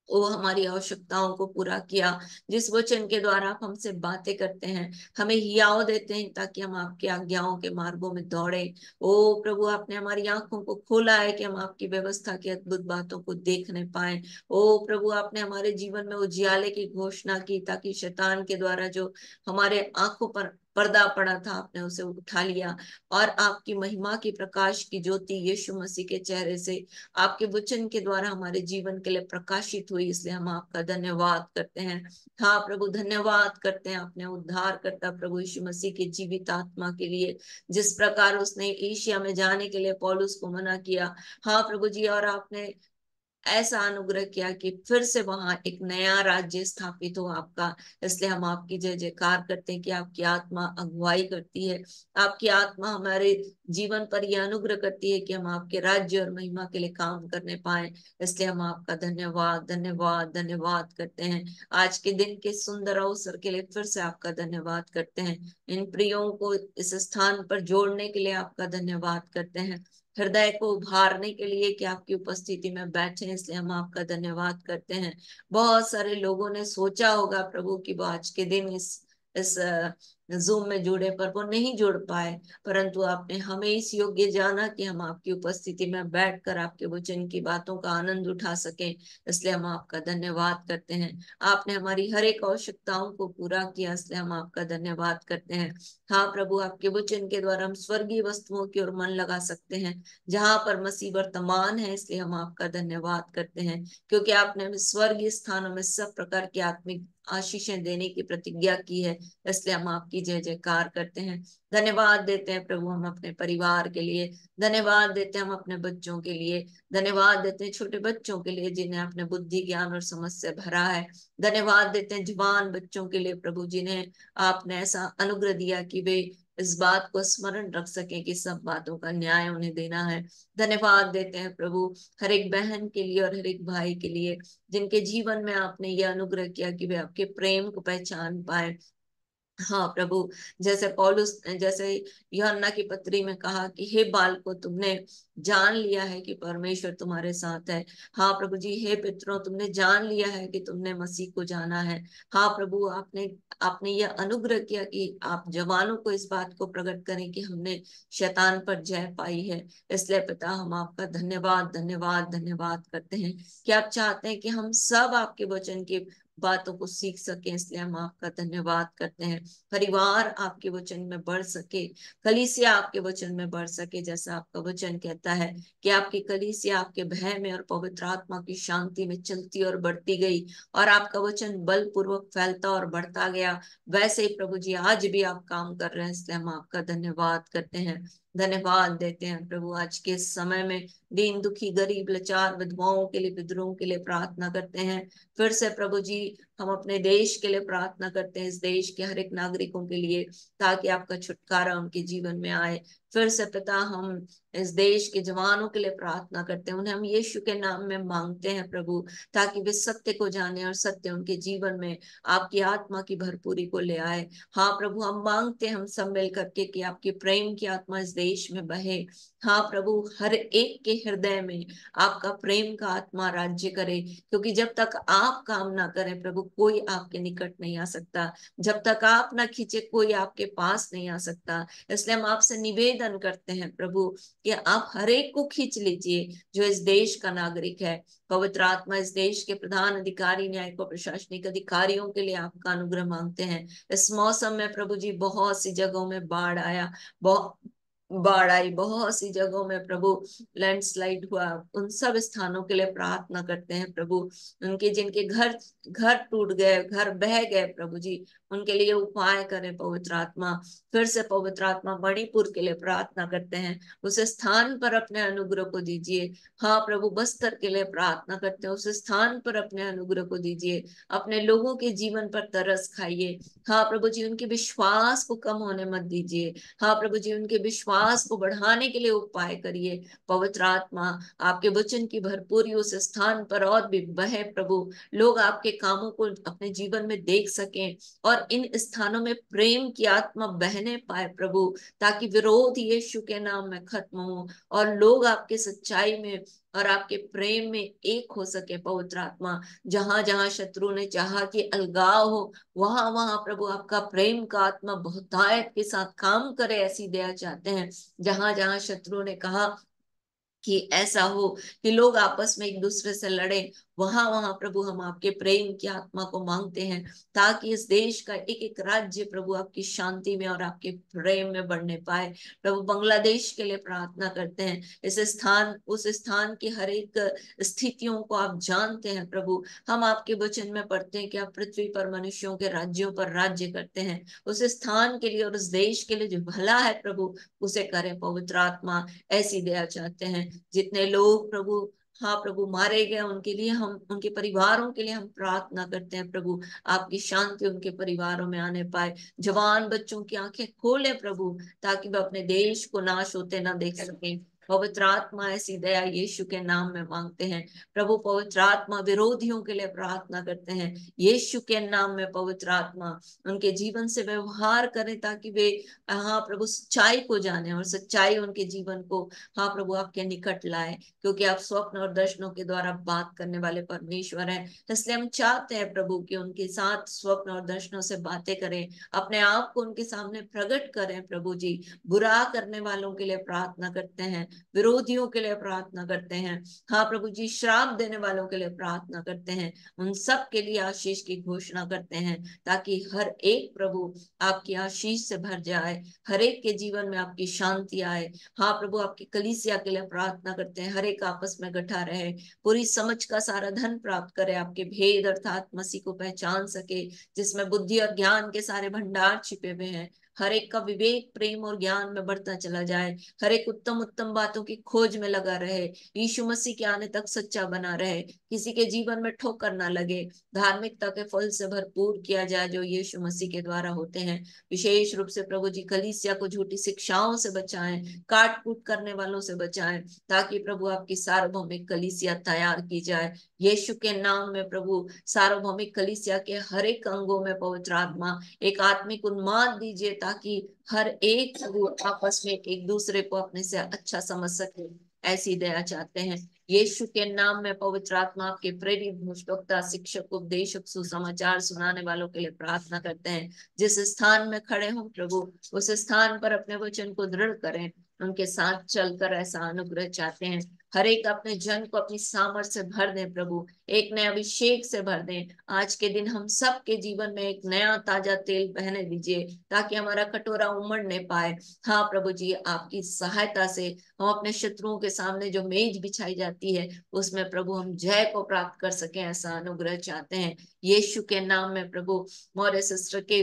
वो हमारी आवश्यकताओं को पूरा किया। जिस वचन के द्वारा आप हमसे बातें करते हैं, हमें हियाव देते हैं, ताकि हम आपकी आज्ञाओं के मार्गों में दौड़े। ओ प्रभु, आपने हमारी आंखों को खोला है कि हम आपकी व्यवस्था की अद्भुत बातों को देखने पाए। ओ प्रभु, आपने हमारे जीवन में उजियाले की घोषणा की, ताकि शैतान के द्वारा जो हमारे आंखों पर पर्दा पड़ा था, आपने उसे उठा लिया और आपकी महिमा की प्रकाश की ज्योति यीशु मसीह के चेहरे से आपके वचन के द्वारा हमारे जीवन के लिए प्रकाशित हुई। इसलिए हम आपका धन्यवाद करते हैं। हाँ प्रभु, धन्यवाद करते हैं अपने उद्धार करता प्रभु यीशु मसीह के जीवित आत्मा के लिए, जिस प्रकार उसने एशिया में जाने के लिए पौलुस को मना किया। हाँ प्रभु जी, और आपने ऐसा अनुग्रह किया कि फिर से वहां एक नया राज्य स्थापित हो आपका। इसलिए हम आपकी जय जयकार करते हैं कि आपकी आत्मा अगुवाई करती है, आपकी आत्मा हमारे जीवन पर यह अनुग्रह करती है कि हम आपके राज्य और महिमा के लिए काम करने पाए। इसलिए हम आपका धन्यवाद धन्यवाद धन्यवाद करते हैं। आज के दिन के सुंदर अवसर के लिए फिर से आपका धन्यवाद करते हैं। इन प्रियों को इस स्थान पर जोड़ने के लिए आपका धन्यवाद करते हैं, हृदय को उभारने के लिए कि आपकी उपस्थिति में बैठे, इसलिए हम आपका धन्यवाद करते हैं। बहुत सारे लोगों ने सोचा होगा प्रभु कि वो आज के दिन इस जूम में जुड़े, पर वो नहीं जुड़ पाए, परंतु आपने हमें इस योग्य जाना कि हम आपकी उपस्थिति में बैठकर आपके वचन की बातों का आनंद उठा सकें। इसलिए हम आपका धन्यवाद करते हैं। आपने हमारी हर एक आवश्यकताओं को पूरा किया, इसलिए हम आपका धन्यवाद करते हैं। हाँ प्रभु, आपके वचन के द्वारा हम स्वर्गीय वस्तुओं की ओर मन लगा सकते हैं, जहां पर मसीह वर्तमान है। इसलिए हम आपका धन्यवाद करते हैं, क्योंकि आपने हमें स्वर्गीय स्थानों में सब प्रकार की आत्मिक आशीषें देने की प्रतिज्ञा की है। इसलिए हम आपकी जय जयकार करते हैं। धन्यवाद देते हैं प्रभु हम अपने परिवार के लिए, धन्यवाद देते हैं हम अपने बच्चों के लिए, धन्यवाद देते हैं छोटे बच्चों के लिए जिन्हें अपने बुद्धि ज्ञान और समझ से भरा है। धन्यवाद देते हैं जवान बच्चों के लिए प्रभु, जिन्हें आपने ऐसा अनुग्रह दिया कि वे इस बात को स्मरण रख सके कि सब बातों का न्याय उन्हें देना है। धन्यवाद देते हैं प्रभु हर एक बहन के लिए और हर एक भाई के लिए, जिनके जीवन में आपने यह अनुग्रह किया कि वे आपके प्रेम को पहचान पाए। हाँ प्रभु, जैसे पौलुस, जैसे यूहन्ना की पत्री में कहा कि हे बालकों, तुमने जान लिया है कि परमेश्वर तुम्हारे साथ है। हाँ प्रभु जी, हे पितरों, तुमने जान लिया है कि तुमने मसीह को जाना है। हाँ प्रभु, आपने आपने यह अनुग्रह किया कि आप जवानों को इस बात को प्रकट करें कि हमने शैतान पर जय पाई है। इसलिए पिता, हम आपका धन्यवाद धन्यवाद धन्यवाद करते हैं कि आप चाहते हैं कि हम सब आपके वचन के बातों को सीख सके, इसलिए हम आपका धन्यवाद करते हैं। परिवार आपके वचन में बढ़ सके, कलीसिया आपके वचन में बढ़ सके, जैसा आपका वचन कहता है कि आपकी कलीसिया आपके भय में और पवित्र आत्मा की शांति में चलती और बढ़ती गई और आपका वचन बलपूर्वक फैलता और बढ़ता गया। वैसे ही प्रभु जी आज भी आप काम कर रहे हैं, इसलिए हम आपका धन्यवाद करते हैं, धन्यवाद देते हैं प्रभु। आज के समय में दीन दुखी गरीब लाचार विधवाओं के लिए, विधवाओं के लिए प्रार्थना करते हैं। फिर से प्रभु जी हम अपने देश के लिए प्रार्थना करते हैं, इस देश के हर एक नागरिकों के लिए, ताकि आपका छुटकारा उनके जीवन में आए। फिर से पिता हम इस देश के जवानों के लिए प्रार्थना करते हैं, उन्हें हम यीशु के नाम में मांगते हैं प्रभु, ताकि वे सत्य को जाने और सत्य उनके जीवन में आपकी आत्मा की भरपूरी को ले आए। हाँ प्रभु, हम मांगते हैं हम सब मिल करके कि आपकी प्रेम की आत्मा इस देश में बहे। हाँ प्रभु, हर एक के हृदय में आपका प्रेम का आत्मा राज्य करे, क्योंकि जब तक आप काम ना करें प्रभु, कोई आपके निकट नहीं आ सकता। जब तक आप ना खींचे, कोई आपके पास नहीं आ सकता। इसलिए हम आपसे निवेदन करते हैं प्रभु कि आप हर एक को खींच लीजिए जो इस देश का नागरिक है। पवित्र आत्मा इस देश के प्रधान अधिकारी, न्यायिक और प्रशासनिक अधिकारियों के लिए आपका अनुग्रह मांगते हैं। इस मौसम में प्रभु जी बहुत सी जगहों में बाढ़ आया, बाढ़ आई, बहुत सी जगहों में प्रभु लैंडस्लाइड हुआ। उन सब स्थानों के लिए प्रार्थना करते हैं प्रभु, उनके जिनके घर घर टूट गए, घर बह गए प्रभु जी, उनके लिए उपाय करें पवित्र आत्मा। फिर से पवित्र आत्मा मणिपुर के लिए प्रार्थना करते हैं, उस स्थान पर अपने अनुग्रह को दीजिए। हाँ प्रभु, बस्तर के लिए प्रार्थना करते हैं, उस स्थान पर अपने अनुग्रह को दीजिए। अपने लोगों के जीवन पर तरस खाइए। हाँ प्रभु जी, उनके विश्वास को कम होने मत दीजिए। हाँ प्रभु जी, उनके विश्वास को बढ़ाने के लिए उपाय करिए। पवित्र आत्मा आपके वचन की भरपूरी उस स्थान पर और भी बहे प्रभु, लोग आपके कामों को अपने जीवन में देख सकें और इन स्थानों में प्रेम की आत्मा बहने पाए प्रभु, ताकि विरोध यीशु के नाम में खत्म हो और लोग आपके सच्चाई में और आपके प्रेम में एक हो सके। पवित्र आत्मा, जहां जहां शत्रु ने चाहा कि अलगाव हो, वहां वहां प्रभु आपका प्रेम का आत्मा बहुतायत के साथ काम करे, ऐसी दया चाहते हैं। जहां जहां शत्रु ने कहा कि ऐसा हो कि लोग आपस में एक दूसरे से लड़े, वहां वहां प्रभु हम आपके प्रेम की आत्मा को मांगते हैं, ताकि इस देश का एक एक राज्य प्रभु आपकी शांति में और आपके प्रेम में बढ़ने पाए। प्रभु बांग्लादेश के लिए प्रार्थना करते हैं, इस स्थान उस स्थान की हर एक स्थितियों को आप जानते हैं प्रभु। हम आपके वचन में पढ़ते हैं कि आप पृथ्वी पर मनुष्यों के राज्यों पर राज्य करते हैं। उस स्थान के लिए और उस देश के लिए जो भला है प्रभु, उसे करें पवित्र आत्मा, ऐसी दया चाहते हैं। जितने लोग प्रभु, हाँ प्रभु, मारे गए, उनके लिए हम, उनके परिवारों के लिए हम प्रार्थना करते हैं प्रभु, आपकी शांति उनके परिवारों में आने पाए। जवान बच्चों की आंखें खोले प्रभु, ताकि वे अपने देश को नाश होते ना देख सकें। पवित्र आत्मा ऐसी दया यीशु के नाम में मांगते हैं प्रभु। पवित्र आत्मा विरोधियों के लिए प्रार्थना करते हैं, यीशु के नाम में पवित्र आत्मा उनके जीवन से व्यवहार करें, ताकि वे हाँ प्रभु सच्चाई को जाने और सच्चाई उनके जीवन को हाँ प्रभु आपके निकट लाए, क्योंकि आप स्वप्न और दर्शनों के द्वारा बात करने वाले परमेश्वर हैं। इसलिए हम चाहते हैं प्रभु कि उनके साथ स्वप्न और दर्शनों से बातें करें, अपने आप को उनके सामने प्रकट करें प्रभु जी। बुरा करने वालों के लिए प्रार्थना करते हैं, विरोधियों के लिए प्रार्थना करते हैं, हाँ प्रभु जी, श्राप देने वालों के लिए प्रार्थना करते हैं, उन सब के लिए आशीष की घोषणा करते हैं, ताकि हर एक प्रभु आपकी आशीष से भर जाए, हर एक के जीवन में आपकी शांति आए। हाँ प्रभु, आपकी कलीसिया के लिए प्रार्थना करते हैं, हर एक आपस में गठा रहे, पूरी समझ का सारा धन प्राप्त करे, आपके भेद अर्थात मसीह को पहचान सके, जिसमें बुद्धि और ज्ञान के सारे भंडार छिपे हुए हैं। हर एक का विवेक, प्रेम और ज्ञान में बढ़ता चला जाए, हर एक उत्तम उत्तम बातों की खोज में लगा रहे, यीशु मसीह के आने तक सच्चा बना रहे, किसी के जीवन में ठोकर ना लगे, धार्मिकता के फल से भरपूर किया जाए जो यीशु मसीह के द्वारा होते हैं। विशेष रूप से प्रभु जी कलीसिया को झूठी शिक्षाओं से बचाएं, काट कूट करने वालों से बचाएं, ताकि प्रभु आपकी सार्वभौमिक कलीसिया तैयार की जाए। यीशु के नाम में प्रभु सार्वभौमिक कलीसिया के हर एक अंगों में पवित्र आत्मा एक आत्मिक उन्माद दीजिए, ताकि हर एक आपस में एक दूसरे को अपने से अच्छा समझ सके, ऐसी दया चाहते हैं। यीशु के नाम में पवित्र आत्मा आपके प्रेरित, भविष्यवक्ता, शिक्षक, उपदेशक, सुसमाचार सुनाने वालों के लिए प्रार्थना करते हैं, जिस स्थान में खड़े हों प्रभु, उस स्थान पर अपने वचन को दृढ़ करें, उनके साथ चलकर ऐसा अनुग्रह चाहते हैं। हर एक अपने जन को अपनी सामर्थ से भर दें प्रभु, एक नए अभिषेक से भर दें। आज के दिन हम सब के जीवन में एक नया ताजा तेल बहने दीजिए, ताकि हमारा कटोरा उमड़ने पाए। हाँ प्रभु जी, आपकी सहायता से हम अपने शत्रुओं के सामने जो मेज बिछाई जाती है उसमें प्रभु हम जय को प्राप्त कर सकें, ऐसा अनुग्रह चाहते हैं यीशु के नाम में। प्रभु मौर्य सिस्टर के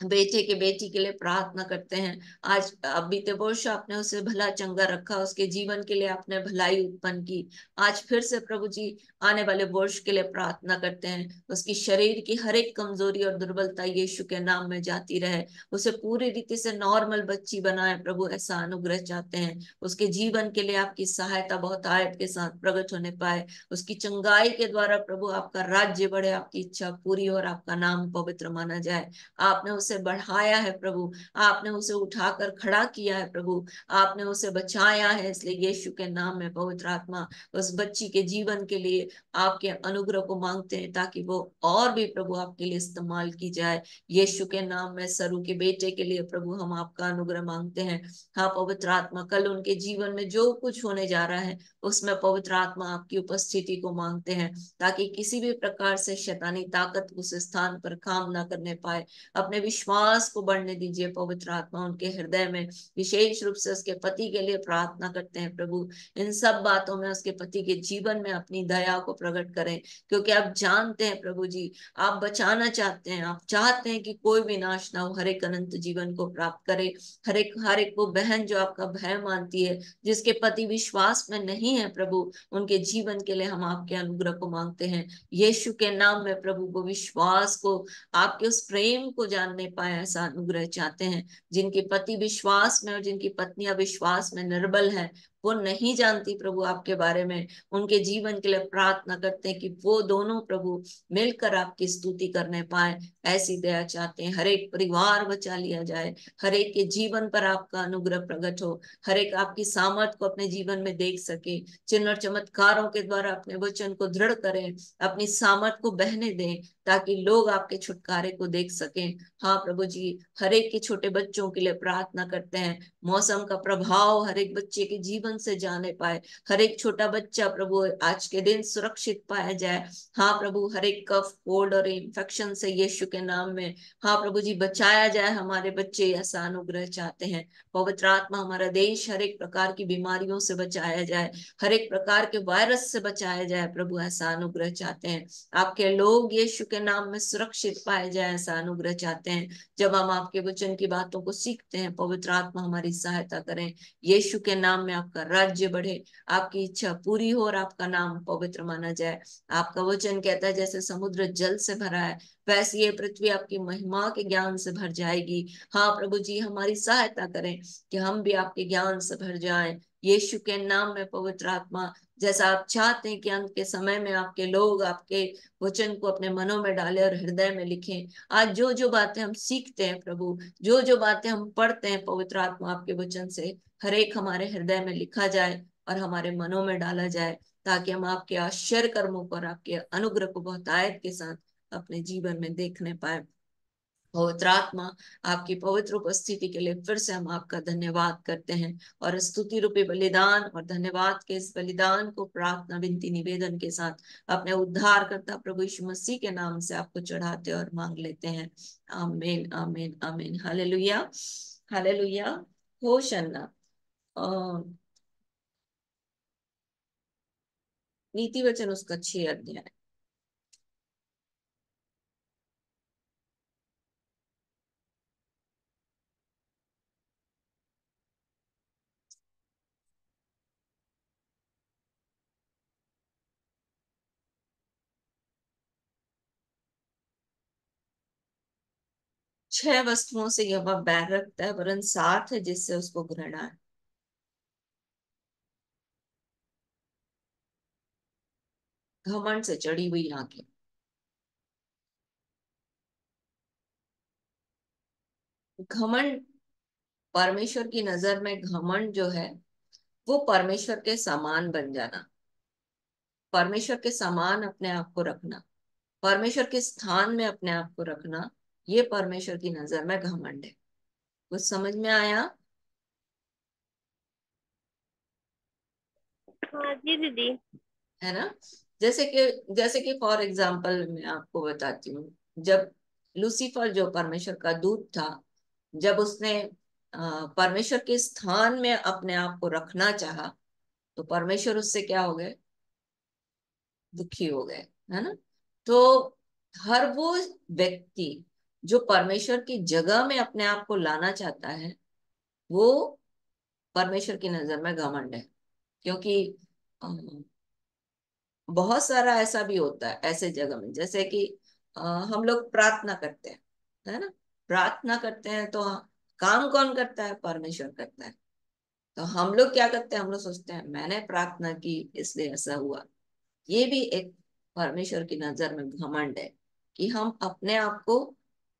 बेटे के बेटी के लिए प्रार्थना करते हैं। आज बीते वर्ष आपने उसे भला चंगा रखा, उसके जीवन के लिए आपने भलाई उत्पन्न की। आज फिर से प्रभु जी आने वाले वर्ष के लिए प्रार्थना करते हैं, उसकी शरीर की हर एक कमजोरी और दुर्बलता यीशु के नाम में जाती रहे, उसे पूरी रीति से नॉर्मल बच्ची बनाए प्रभु, ऐसा अनुग्रह चाहते हैं। उसके जीवन के लिए आपकी सहायता बहुत आयत के साथ प्रकट होने पाए, उसकी चंगाई के द्वारा प्रभु आपका राज्य बढ़े, आपकी इच्छा पूरी हो और आपका नाम पवित्र माना जाए। आपने उसे बढ़ाया है प्रभु, आपने उसे उठाकर खड़ा किया है प्रभु, आपने उसे बचाया है, इसलिए यीशु के नाम में पवित्र आत्मा उस बच्ची के जीवन के लिए आपके अनुग्रह को मांगते हैं, ताकि वो और भी प्रभु आपके लिए इस्तेमाल की जाए। यीशु के नाम में सरू के बेटे के लिए प्रभु हम आपका अनुग्रह मांगते हैं। हाँ पवित्र आत्मा, कल उनके जीवन में जो कुछ होने जा रहा है उसमें पवित्र आत्मा आपकी उपस्थिति को मांगते हैं, ताकि किसी भी प्रकार से शैतानी ताकत उस स्थान पर काम ना करने पाए। अपने विश्वास को बढ़ने दीजिए पवित्र आत्मा, उनके हृदय में विशेष रूप से उसके पति के लिए प्रार्थना करते हैं प्रभु, इन सब बातों में उसके पति के जीवन में अपनी दया को प्रकट करें, क्योंकि आप जानते हैं प्रभु जी, आप बचाना चाहते हैं, आप चाहते हैं कि कोई भी नाश ना हो, हर एक अनंत जीवन को प्राप्त करे। हर एक वो बहन जो आपका भय मानती है, जिसके पति विश्वास में नहीं है प्रभु, उनके जीवन के लिए हम आपके अनुग्रह को मांगते हैं यीशु के नाम में प्रभु। वो विश्वास को, आपके उस प्रेम को जानने पाए, ऐसा अनुग्रह चाहते हैं। जिनके पति विश्वास में और जिनकी पत्नियां विश्वास में निर्बल है, वो नहीं जानती प्रभु आपके बारे में, उनके जीवन के लिए प्रार्थना करते हैं कि वो दोनों प्रभु मिलकर आपकी स्तुति करने पाए, ऐसी दया चाहते हैं। हर एक परिवार बचा लिया जाए, हर एक के जीवन पर आपका अनुग्रह प्रकट हो, हर एक आपकी सामर्थ को अपने जीवन में देख सके, चिन्ह और चमत्कारों के द्वारा अपने वचन को दृढ़ करें, अपनी सामर्थ को बहने दें, ताकि लोग आपके छुटकारे को देख सकें। हाँ प्रभु जी, हर एक के छोटे बच्चों के लिए प्रार्थना करते हैं, मौसम का प्रभाव हर एक बच्चे के जीवन से जाने पाए, हर एक छोटा बच्चा प्रभु आज के दिन सुरक्षित पाया जाए। हाँ प्रभु, हर एक कफ कोल्ड और इन्फेक्शन से यीशु के नाम में हाँ प्रभु जी बचाया जाए हमारे बच्चे, ऐसा अनुग्रह चाहते हैं। पवित्र आत्मा, हमारा देश हर एक प्रकार की बीमारियों से बचाया जाए, हर एक प्रकार के वायरस से बचाया जाए प्रभु, ऐसा अनुग्रह चाहते हैं। आपके लोग यीशु के नाम में सुरक्षित पाए जाए, ऐसा अनुग्रह चाहते हैं। जब हम आपके वचन की बातों को सीखते हैं, पवित्र आत्मा हमारी सहायता करें, यीशु के नाम में आपका राज्य बढ़े, आपकी इच्छा पूरी हो और आपका नाम पवित्र माना जाए। आपका वचन कहता है जैसे समुद्र जल से भरा है, वैसे ये पृथ्वी आपकी महिमा के ज्ञान से भर जाएगी। हाँ प्रभु जी, हमारी सहायता करें कि हम भी आपके ज्ञान से भर जाएं, यीशु के नाम में पवित्र आत्मा। जैसा आप चाहते हैं कि अंत के समय में आपके लोग आपके वचन को अपने मनों में डालें और हृदय में लिखें। आज जो जो बातें हम सीखते हैं प्रभु, जो जो बातें हम पढ़ते हैं पवित्र आत्मा आपके वचन से, हर एक हमारे हृदय में लिखा जाए और हमारे मनों में डाला जाए, ताकि हम आपके आश्चर्य कर्मों पर, आपके अनुग्रह को बहुत आयत के साथ अपने जीवन में देखने पाए। पवित्र आत्मा, आपकी पवित्र उपस्थिति के लिए फिर से हम आपका धन्यवाद करते हैं, और स्तुति रूपी बलिदान और धन्यवाद के इस बलिदान को प्रार्थना विनती निवेदन के साथ अपने उद्धारकर्ता प्रभु यीशु मसीह के नाम से आपको चढ़ाते और मांग लेते हैं। आमीन आमीन आमीन। हालेलुया हालेलुया। होशन्ना। नीति वचन उसका 6 अध्याय। छह वस्तुओं से यह बैर रखता है, वरन 7 है जिससे उसको घृणा है। घमंड से चढ़ी हुई आंखें। घमंड, परमेश्वर की नजर में घमंड जो है वो परमेश्वर के समान बन जाना, परमेश्वर के समान अपने आप को रखना, परमेश्वर के स्थान में अपने आप को रखना, ये परमेश्वर की नजर में घमंड है। कुछ समझ में आया?
हाँ जी दीदी।
है ना। जैसे कि फॉर एग्जाम्पल मैं आपको बताती हूँ, जब लूसीफर जो परमेश्वर का दूत था, जब उसने परमेश्वर के स्थान में अपने आप को रखना चाहा, तो परमेश्वर उससे क्या हो गए, दुखी हो गए, है ना। तो हर वो व्यक्ति जो परमेश्वर की जगह में अपने आप को लाना चाहता है, वो परमेश्वर की नजर में घमंड है। क्योंकि बहुत सारा ऐसा भी होता है ऐसे जगह में, जैसे कि हम लोग प्रार्थना करते हैं, है ना। प्रार्थना करते हैं तो काम कौन करता है, परमेश्वर करता है। तो हम लोग क्या करते हैं, हम लोग सोचते हैं मैंने प्रार्थना की इसलिए ऐसा हुआ। ये भी एक परमेश्वर की नजर में घमंड है, कि हम अपने आप को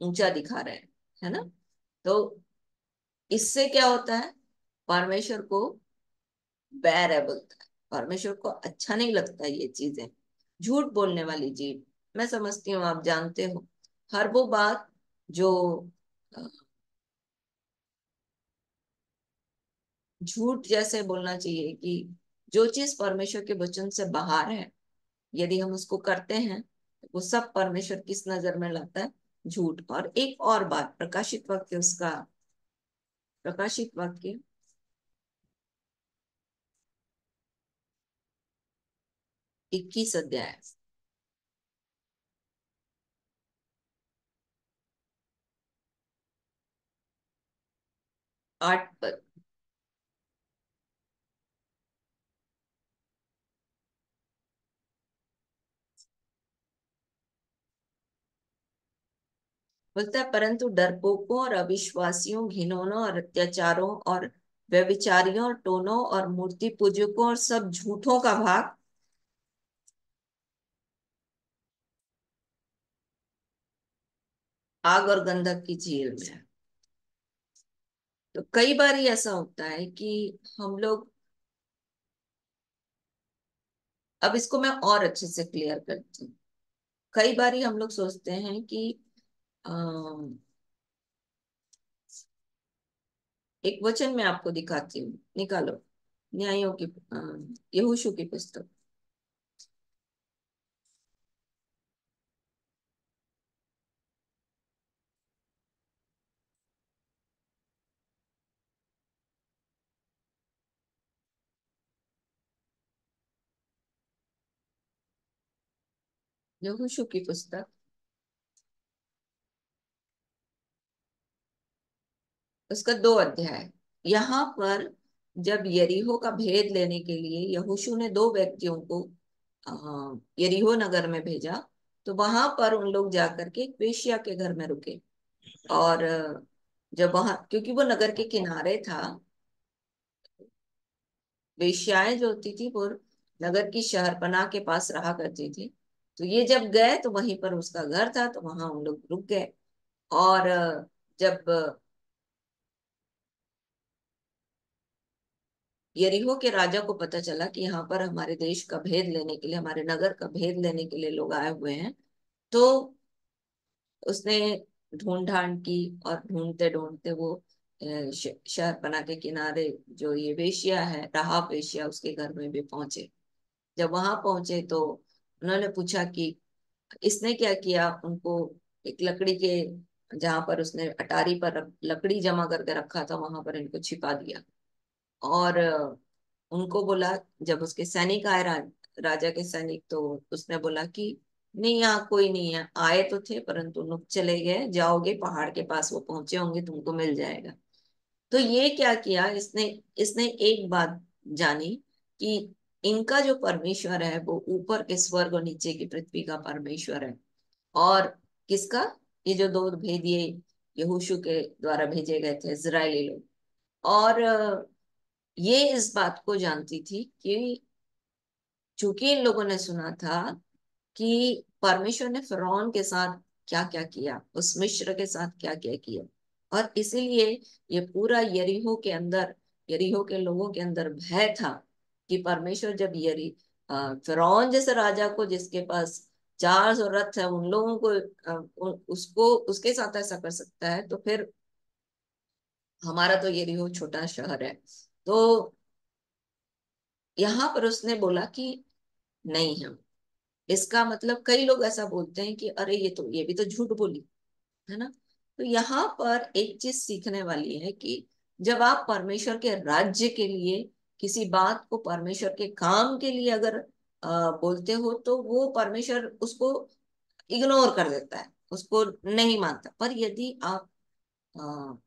ऊंचा दिखा रहे हैं, है ना। तो इससे क्या होता है, परमेश्वर को बैर है बोलता है, परमेश्वर को अच्छा नहीं लगता ये चीजें। झूठ बोलने वाली जीव, मैं समझती हूँ आप जानते हो, हर वो बात जो अ, झूठ जैसे बोलना चाहिए, कि जो चीज परमेश्वर के वचन से बाहर है, यदि हम उसको करते हैं तो वो सब परमेश्वर किस नजर में लाता है, झूठ। और एक और बात, प्रकाशित वाक्य, उसका प्रकाशित वाक्य 21 अध्याय, 8 पद। बोलता है, परंतु डरपोकों और अविश्वासियों, घिनौनों और अत्याचारों और व्यभिचारियों और टोनों और मूर्ति पूजकों और सब झूठों का भाग आग और गंधक की झील में है। तो कई बार ऐसा होता है कि हम लोग, अब इसको मैं और अच्छे से क्लियर करती हूँ। कई बार हम लोग सोचते हैं कि एक वचन मैं आपको दिखाती हूँ, निकालो न्यायों की, यहोशू की पुस्तक, यहोशू की पुस्तक, उसका 2 अध्याय। यहाँ पर जब यरीहो का भेद लेने के लिए यहोशू ने 2 व्यक्तियों को यरीहो नगर में भेजा, तो वहां पर उन लोग जाकर के एक वेश्या के घर में रुके। और जब वहां, क्योंकि वो नगर के किनारे था, वेश्याएं जो होती थी वो नगर की शहरपनाह के पास रहा करती थी। तो ये जब गए तो वहीं पर उसका घर था, तो वहां उन लोग रुक गए। और जब यरीहो के राजा को पता चला कि यहाँ पर हमारे देश का भेद लेने के लिए, हमारे नगर का भेद लेने के लिए लोग आए हुए हैं, तो उसने ढूंढ ढांड की, और ढूंढते ढूंढते वो शहरपनाह के किनारे जो ये वेश्या है, राहाब वेश्या, उसके घर में भी पहुंचे। जब वहां पहुंचे तो उन्होंने पूछा कि इसने क्या किया। उनको एक लकड़ी के, जहां पर उसने अटारी पर लकड़ी जमा करके रखा था, वहां पर इनको छिपा दिया। और उनको बोला, जब उसके सैनिक आए, राजा के सैनिक, तो उसने बोला कि नहीं, यहाँ कोई नहीं है, आए तो थे परंतु नुक चले गए, जाओगे पहाड़ के पास, वो पहुंचे होंगे, तुमको मिल जाएगा। तो ये क्या किया इसने, इसने एक बात जानी कि इनका जो परमेश्वर है वो ऊपर के स्वर्ग और नीचे की पृथ्वी का परमेश्वर है। और किसका, ये जो 2 भेदिए यहोशू के द्वारा भेजे गए थे इजरायली लोग। और ये इस बात को जानती थी कि चूंकि इन लोगों ने सुना था कि परमेश्वर ने फिरौन के साथ क्या क्या किया, उस मिस्र के साथ क्या क्या किया, और इसीलिए ये पूरा यरीहो के अंदर, यरीहो के लोगों के अंदर भय था कि परमेश्वर जब फिरौन जैसे राजा को, जिसके पास 400 रथ है, उन लोगों को उसको उसके साथ ऐसा कर सकता है, तो फिर हमारा तो यरीहो छोटा शहर है। तो यहाँ पर उसने बोला कि नहीं, हम इसका मतलब कई लोग ऐसा बोलते हैं कि अरे ये भी तो झूठ बोली, है ना। तो यहाँ पर एक चीज सीखने वाली है कि जब आप परमेश्वर के राज्य के लिए किसी बात को, परमेश्वर के काम के लिए अगर बोलते हो, तो वो परमेश्वर उसको इग्नोर कर देता है, उसको नहीं मानता। पर यदि आप अ,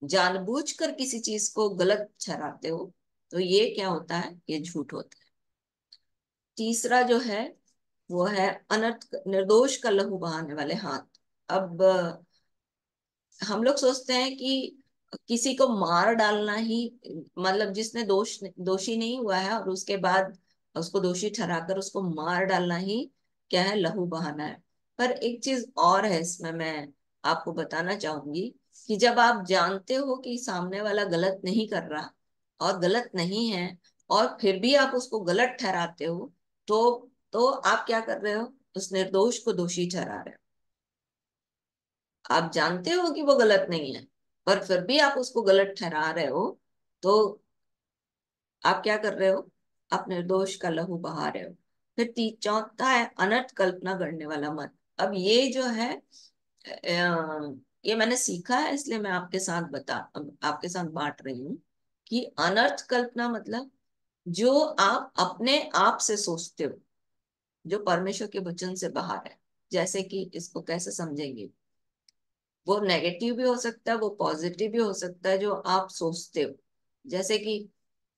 जानबूझकर किसी चीज को गलत ठहराते हो, तो ये क्या होता है, ये झूठ होता है। तीसरा जो है वो है अनर्थ, निर्दोष का लहू बहाने वाले हाथ। अब हम लोग सोचते हैं कि किसी को मार डालना ही, मतलब जिसने दोषी नहीं हुआ है और उसके बाद उसको दोषी ठहराकर उसको मार डालना ही क्या है, लहू बहाना है। पर एक चीज और है इसमें, मैं आपको बताना चाहूंगी कि जब आप जानते हो कि सामने वाला गलत नहीं कर रहा और गलत नहीं है, और फिर भी आप उसको गलत ठहराते हो, तो आप क्या कर रहे हो, उस निर्दोष को दोषी ठहरा रहे हो। आप जानते हो कि वो गलत नहीं है, पर फिर भी आप उसको गलत ठहरा रहे हो, तो आप क्या कर रहे हो, आप निर्दोष का लहू बहा रहे हो। फिर चौथा है अनर्थ कल्पना करने वाला मन। अब ये जो है ये मैंने सीखा है, इसलिए मैं आपके साथ बांट रही हूँ कि अनर्थ कल्पना मतलब जो आप अपने आप से सोचते हो, जो परमेश्वर के वचन से बाहर है। जैसे कि इसको कैसे समझेंगे, वो नेगेटिव भी हो सकता है, वो पॉजिटिव भी हो सकता है, जो आप सोचते हो। जैसे कि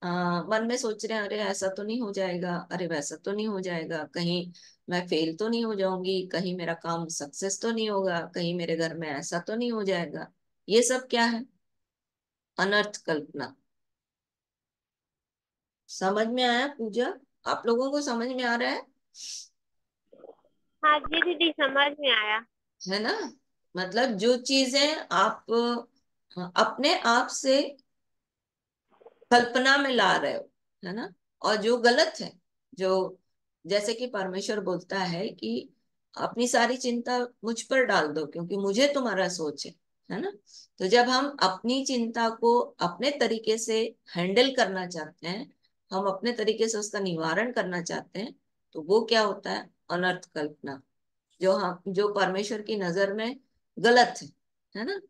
मन में सोच रहे हैं, अरे ऐसा तो नहीं हो जाएगा, अरे वैसा तो नहीं हो जाएगा, कहीं मैं फेल तो नहीं हो जाऊंगी, कहीं मेरा काम सक्सेस तो नहीं होगा, कहीं मेरे घर में ऐसा तो नहीं हो जाएगा। ये सब क्या है, अनर्थ कल्पना। समझ में आया पूजा? आप लोगों को समझ में आ रहा है?
हाँ जी दीदी, समझ में आया।
है ना। मतलब जो चीजें आप अपने आप से कल्पना में ला रहे हो, है ना, और जो गलत है, जो जैसे कि परमेश्वर बोलता है कि अपनी सारी चिंता मुझ पर डाल दो क्योंकि मुझे तुम्हारा सोच है ना। तो जब हम अपनी चिंता को अपने तरीके से हैंडल करना चाहते हैं, हम अपने तरीके से उसका निवारण करना चाहते हैं, तो वो क्या होता है, अनर्थ कल्पना, जो परमेश्वर की नजर में गलत है ना।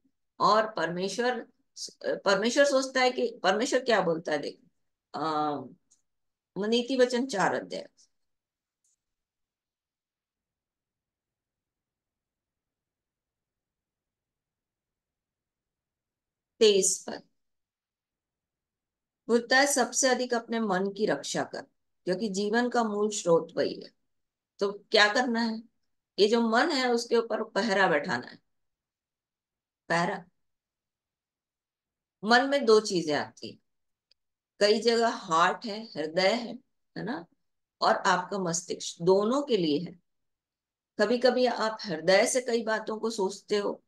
और परमेश्वर सोचता है कि परमेश्वर क्या बोलता है, देख नीति वचन 4 अध्याय 23 पद बोलता है, सबसे अधिक अपने मन की रक्षा कर क्योंकि जीवन का मूल स्रोत वही है। तो क्या करना है, ये जो मन है उसके ऊपर पहरा बैठाना है। पहरा, मन में दो चीजें आती है, कई जगह हार्ट है, हृदय है ना, और आपका मस्तिष्क, दोनों के लिए है। कभी कभी आप हृदय से कई बातों को सोचते हो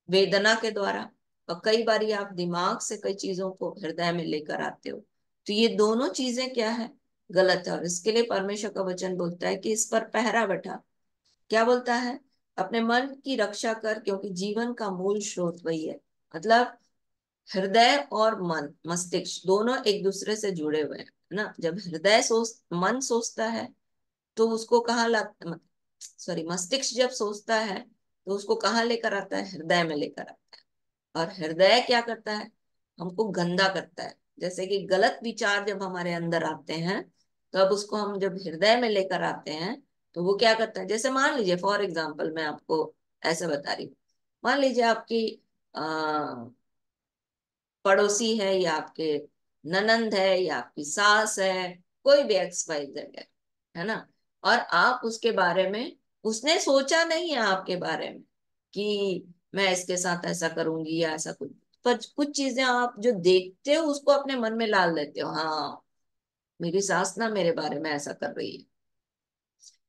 वेदना के द्वारा, और कई बारी आप दिमाग से कई चीजों को हृदय में लेकर आते हो। तो ये दोनों चीजें क्या है, गलत है। और इसके लिए परमेश्वर का वचन बोलता है कि इस पर पहरा बैठा। क्या बोलता है, अपने मन की रक्षा कर क्योंकि जीवन का मूल स्रोत वही है। मतलब हृदय और मन, मस्तिष्क दोनों एक दूसरे से जुड़े हुए हैं ना। जब मन सोचता है तो उसको कहाँ ला, सॉरी, मस्तिष्क जब सोचता है तो उसको कहाँ लेकर आता है, हृदय में लेकर आता है। और हृदय क्या करता है, हमको गंदा करता है। जैसे कि गलत विचार जब हमारे अंदर आते हैं, तो अब उसको हम जब हृदय में लेकर आते हैं, तो वो क्या करता है, जैसे मान लीजिए फॉर एग्जाम्पल मैं आपको ऐसे बता रही हूँ। मान लीजिए आपकी पड़ोसी है, या आपके ननंद है, या आपकी सास है, कोई भी XYZ है ना। और आप उसके बारे में, उसने सोचा नहीं है आपके बारे में कि मैं इसके साथ ऐसा करूंगी या ऐसा कुछ, पर कुछ चीजें आप जो देखते हो उसको अपने मन में डाल देते हो। हाँ, मेरी सास ना मेरे बारे में ऐसा कर रही है,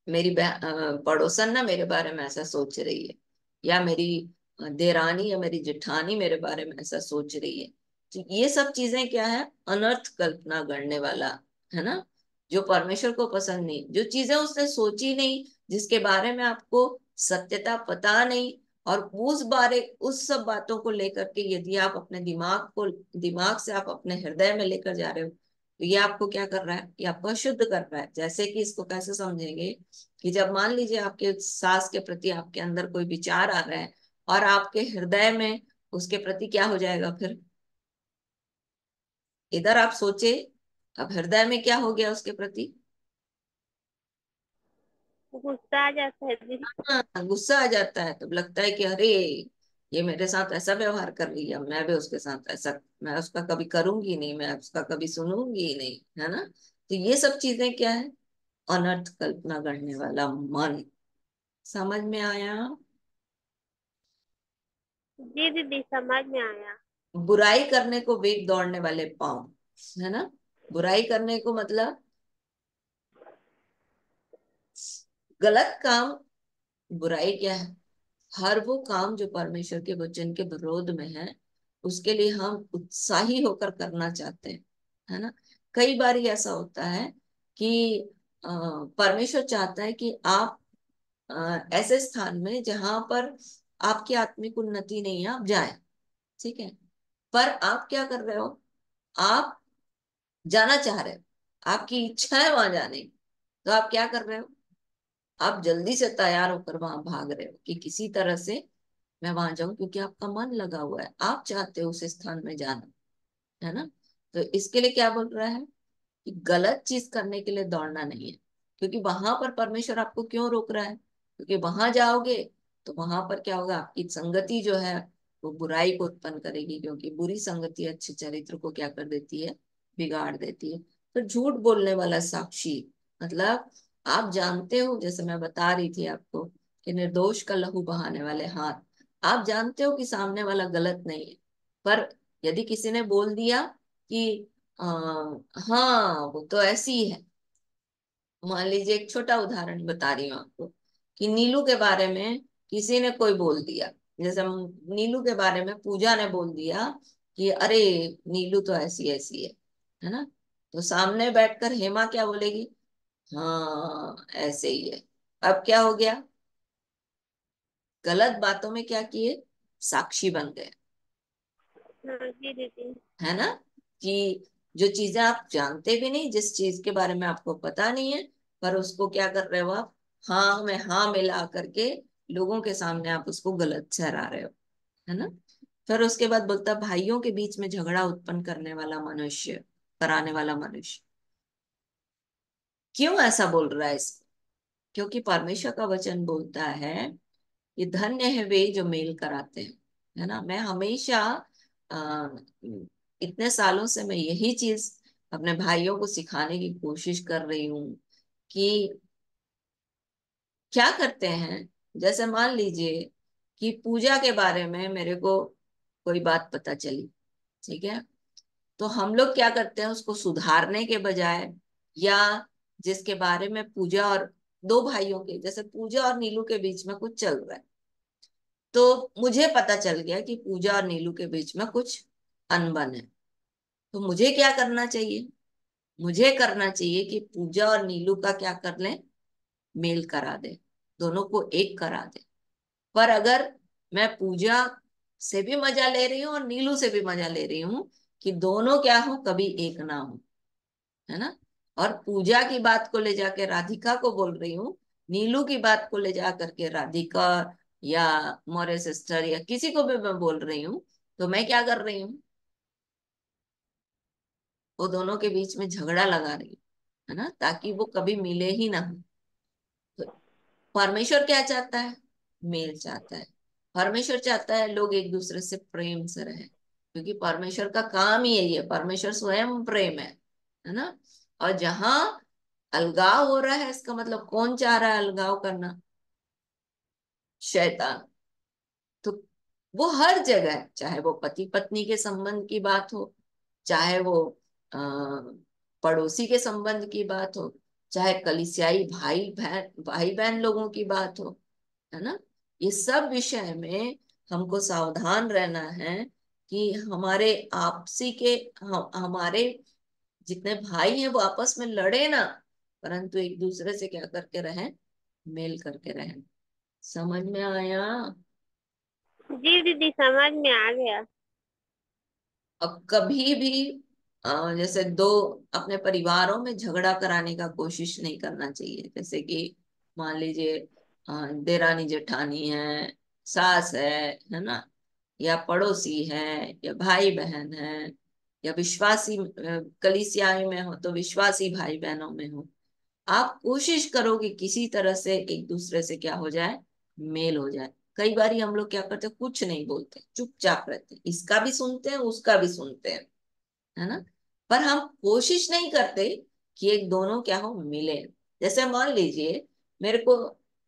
मेरी पड़ोसन ना मेरे बारे में ऐसा सोच रही है, या मेरी देरानी या मेरी जेठानी मेरे बारे में ऐसा सोच रही है। तो ये सब चीजें क्या है, अनर्थ कल्पना करने वाला, है ना, जो परमेश्वर को पसंद नहीं, जो चीजें उसने सोची नहीं, जिसके बारे में आपको सत्यता पता नहीं, और उस सब बातों को लेकर के यदि आप अपने दिमाग से आप अपने हृदय में लेकर जा रहे हो, तो ये आपको क्या कर रहा है, ये आपको अशुद्ध कर रहा है। जैसे कि इसको कैसे समझेंगे कि जब मान लीजिए आपके सास के प्रति आपके अंदर कोई विचार आ रहा है और आपके हृदय में उसके प्रति क्या हो जाएगा, फिर इधर आप सोचे, अब हृदय में क्या हो गया उसके प्रति,
गुस्सा आ जाता है दीदी।
हाँ, गुस्सा आ जाता है। तब लगता है कि अरे ये मेरे साथ ऐसा व्यवहार कर रही है, मैं भी उसके साथ ऐसा, मैं उसका कभी करूंगी नहीं, मैं उसका कभी सुनूंगी ही नहीं, है ना। तो ये सब चीजें क्या है, अनर्थ कल्पना करने वाला मन। समझ में आया।
जी दीदी समझ में आया।
बुराई करने को वेग दौड़ने वाले पांव, है ना। बुराई करने को मतलब गलत काम। बुराई क्या है, हर वो काम जो परमेश्वर के वचन के विरोध में है, उसके लिए हम उत्साही होकर करना चाहते हैं, है ना। कई बार ऐसा होता है कि परमेश्वर चाहता है कि आप ऐसे स्थान में जहां पर आपकी आत्मिक उन्नति नहीं है, आप जाए, ठीक है। पर आप क्या कर रहे हो, आप जाना चाह रहे हो, आपकी इच्छा है वहां जाने की, तो आप क्या कर रहे हो, आप जल्दी से तैयार होकर वहां भाग रहे हो कि किसी तरह से मैं वहां जाऊं, क्योंकि आपका मन लगा हुआ है, आप चाहते हो उस स्थान में जाना, है ना। तो इसके लिए क्या बोल रहा है कि गलत चीज करने के लिए दौड़ना नहीं है, क्योंकि वहां पर परमेश्वर आपको क्यों रोक रहा है, क्योंकि वहां जाओगे तो वहां पर क्या होगा, आपकी संगति जो है वो बुराई को उत्पन्न करेगी, क्योंकि बुरी संगति अच्छे चरित्र को क्या कर देती है, बिगाड़ देती है। तो झूठ बोलने वाला साक्षी, मतलब आप जानते हो, जैसे मैं बता रही थी आपको कि निर्दोष का लहू बहाने वाले हाथ, आप जानते हो कि सामने वाला गलत नहीं है, पर यदि किसी ने बोल दिया कि आ, हाँ वो तो ऐसी ही है। मान लीजिए एक छोटा उदाहरण बता रही हूँ आपको कि नीलू के बारे में किसी ने कोई बोल दिया, जैसे नीलू के बारे में पूजा ने बोल दिया कि अरे नीलू तो ऐसी ऐसी है ना। तो सामने बैठकर हेमा क्या बोलेगी, हाँ ऐसे ही है। अब क्या हो गया, गलत बातों में क्या किए, साक्षी बन गए,
हाँ जी दीदी।
है ना। कि जो चीजें आप जानते भी नहीं, जिस चीज के बारे में आपको पता नहीं है, पर उसको क्या कर रहे हो आप, हाँ में हाँ मिला करके लोगों के सामने आप उसको गलत ठहरा रहे हो, है ना। फिर उसके बाद बोलता भाइयों के बीच में झगड़ा उत्पन्न करने वाला मनुष्य, कराने वाला मनुष्य। क्यों ऐसा बोल रहा है इसको, क्योंकि परमेश्वर का वचन बोलता है कि धन्य है वे जो मेल कराते हैं, है ना। मैं हमेशा आ, इतने सालों से मैं यही चीज अपने भाइयों को सिखाने की कोशिश कर रही हूँ कि क्या करते हैं। जैसे मान लीजिए कि पूजा के बारे में मेरे को कोई बात पता चली, ठीक है, तो हम लोग क्या करते हैं, उसको सुधारने के बजाय, या जिसके बारे में पूजा और दो भाइयों के, जैसे पूजा और नीलू के बीच में कुछ चल रहा है, तो मुझे पता चल गया कि पूजा और नीलू के बीच में कुछ अनबन है, तो मुझे क्या करना चाहिए, मुझे करना चाहिए कि पूजा और नीलू का क्या कर लें, मेल करा दे, दोनों को एक करा दे। पर अगर मैं पूजा से भी मजा ले रही हूँ और नीलू से भी मजा ले रही हूँ कि दोनों क्या हो, कभी एक ना हो, है ना। और पूजा की बात को ले जाके राधिका को बोल रही हूँ, नीलू की बात को ले जा करके राधिका या मोरे सिस्टर या किसी को भी मैं बोल रही हूँ, तो मैं क्या कर रही हूँ, वो दोनों के बीच में झगड़ा लगा रही हूँ, है ना, ताकि वो कभी मिले ही ना हो। तो परमेश्वर क्या चाहता है, मेल चाहता है। परमेश्वर चाहता है लोग एक दूसरे से प्रेम से रहे, क्योंकि परमेश्वर का काम ही यही है, परमेश्वर स्वयं प्रेम है ना। और जहां अलगाव हो रहा है, इसका मतलब कौन चाह रहा है अलगाव करना, शैतान। तो वो हर जगह है, चाहे वो पति पत्नी के संबंध की बात हो, चाहे वो आ, पड़ोसी के संबंध की बात हो, चाहे कलिसियाई भाई बहन लोगों की बात हो, है ना। ये सब विषय में हमको सावधान रहना है कि हमारे आपसी के हमारे जितने भाई हैं वो आपस में लड़े ना, परंतु एक दूसरे से क्या करके रहें, मेल करके रहें। समझ में आया।
जी दीदी समझ में आ गया।
अब कभी भी जैसे दो अपने परिवारों में झगड़ा कराने का कोशिश नहीं करना चाहिए। जैसे कि मान लीजिए देरानी जेठानी है, सास है ना, या पड़ोसी है, या भाई बहन है, या विश्वासी कलीसिया में हो तो विश्वासी भाई बहनों में हो, आप कोशिश करो कि किसी तरह से एक दूसरे से क्या हो जाए, मेल हो जाए। कई बार हम लोग क्या करते हैं, कुछ नहीं बोलते, चुपचाप रहते हैं, इसका भी सुनते हैं उसका भी सुनते हैं, है ना। पर हम कोशिश नहीं करते कि एक दोनों क्या हो, मिले। जैसे मान लीजिए मेरे को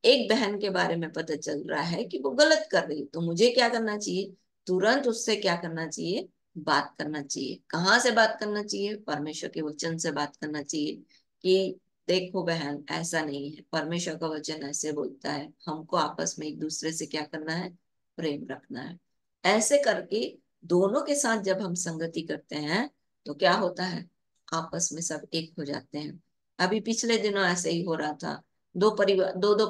एक बहन के बारे में पता चल रहा है कि वो गलत कर रही है, तो मुझे क्या करना चाहिए, तुरंत उससे क्या करना चाहिए, बात करना चाहिए। कहाँ से बात करना चाहिए, परमेश्वर के वचन से बात करना चाहिए कि देखो बहन, ऐसा नहीं है, परमेश्वर का वचन ऐसे बोलता है, हमको आपस में एक दूसरे से क्या करना है, प्रेम रखना है। ऐसे करके दोनों के साथ जब हम संगति करते हैं तो क्या होता है, आपस में सब एक हो जाते हैं। अभी पिछले दिनों ऐसे ही हो रहा था, दो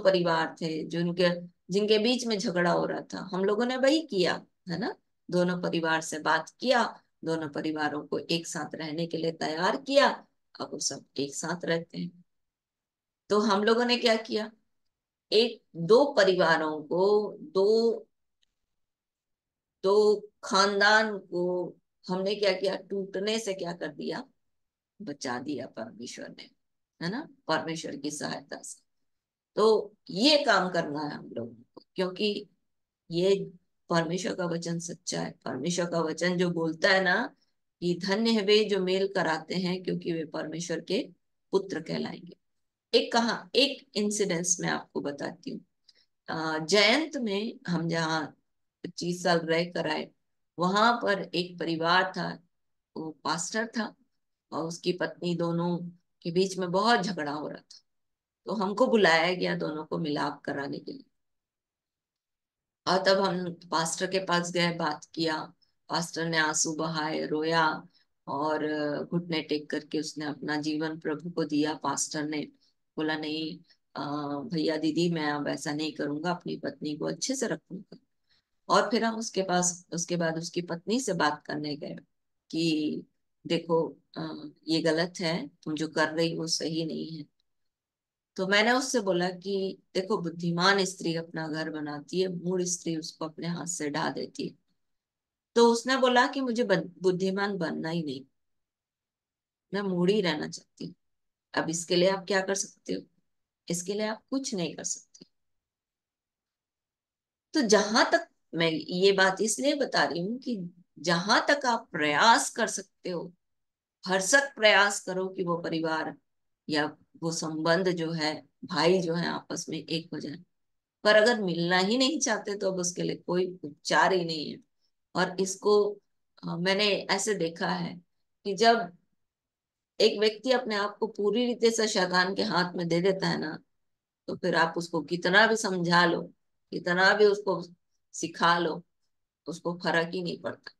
परिवार थे जिनके जिनके बीच में झगड़ा हो रहा था। हम लोगों ने वही किया, है ना, दोनों परिवार से बात किया, दोनों परिवारों को एक साथ रहने के लिए तैयार किया। अब वो सब एक साथ रहते हैं। तो हम लोगों ने क्या किया, एक दो परिवारों को, दो दो खानदान को हमने क्या किया, टूटने से क्या कर दिया, बचा दिया परमेश्वर ने, है ना, परमेश्वर की सहायता से। तो ये काम करना है हम लोगों को, क्योंकि ये परमेश्वर का वचन सच्चा है। परमेश्वर का वचन जो बोलता है ना कि धन्य है वे जो मेल कराते हैं, क्योंकि वे परमेश्वर के पुत्र कहलाएंगे। एक इंसिडेंस मैं आपको बताती हूँ। जयंत में हम जहाँ 25 साल रह कर आए, वहां पर एक परिवार था, वो पास्टर था और उसकी पत्नी, दोनों के बीच में बहुत झगड़ा हो रहा था। तो हमको बुलाया गया दोनों को मिलाप कराने के लिए। और तब हम पास्टर के पास गए, बात किया। पास्टर ने आंसू बहाए, रोया, और घुटने टेक करके उसने अपना जीवन प्रभु को दिया। पास्टर ने बोला, नहीं अ, भैया दीदी, मैं अब ऐसा नहीं करूंगा, अपनी पत्नी को अच्छे से रखूंगा। और फिर हम उसके बाद उसकी पत्नी से बात करने गए कि देखो, ये गलत है, तुम जो कर रही हो सही नहीं है। तो मैंने उससे बोला कि देखो, बुद्धिमान स्त्री अपना घर बनाती है, मूढ़ स्त्री उसको अपने हाथ से ढा देती है। तो उसने बोला कि मुझे बुद्धिमान बनना ही नहीं, मैं मूढ़ ही रहना चाहती हूँ। अब इसके लिए आप क्या कर सकते हो, इसके लिए आप कुछ नहीं कर सकते। तो जहां तक, मैं ये बात इसलिए बता रही हूँ कि जहां तक आप प्रयास कर सकते हो, भरसक प्रयास करो कि वो परिवार या वो संबंध जो है, भाई जो है, आपस में एक हो जाए। पर अगर मिलना ही नहीं चाहते तो अब उसके लिए कोई उपचार ही नहीं है। और इसको मैंने ऐसे देखा है कि जब एक व्यक्ति अपने आप को पूरी रीति से शैतान के हाथ में दे देता है ना, तो फिर आप उसको कितना भी समझा लो, कितना भी उसको सिखा लो, उसको फर्क ही नहीं पड़ता।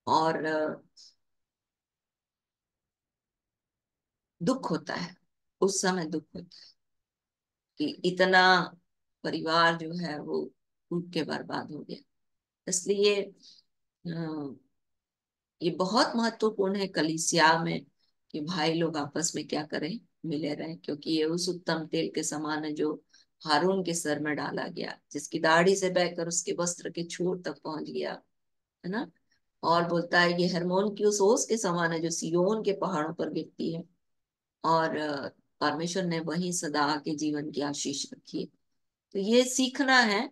और दुख होता है, उस समय दुख होता है कि इतना परिवार जो है वो टूट के बर्बाद हो गया। इसलिए ये बहुत महत्वपूर्ण है कलीसिया में कि भाई लोग आपस में क्या करें, मिले रहें। क्योंकि ये उस उत्तम तेल के समान है जो हारून के सर में डाला गया, जिसकी दाढ़ी से बहकर उसके वस्त्र के छोर तक पहुंच गया, है ना। और बोलता है ये हरमोन की उस ओस के समान है जो सिय्योन के पहाड़ों पर गिरती है। और परमेश्वर ने वही सदा के जीवन की आशीष रखी है। तो ये सीखना है,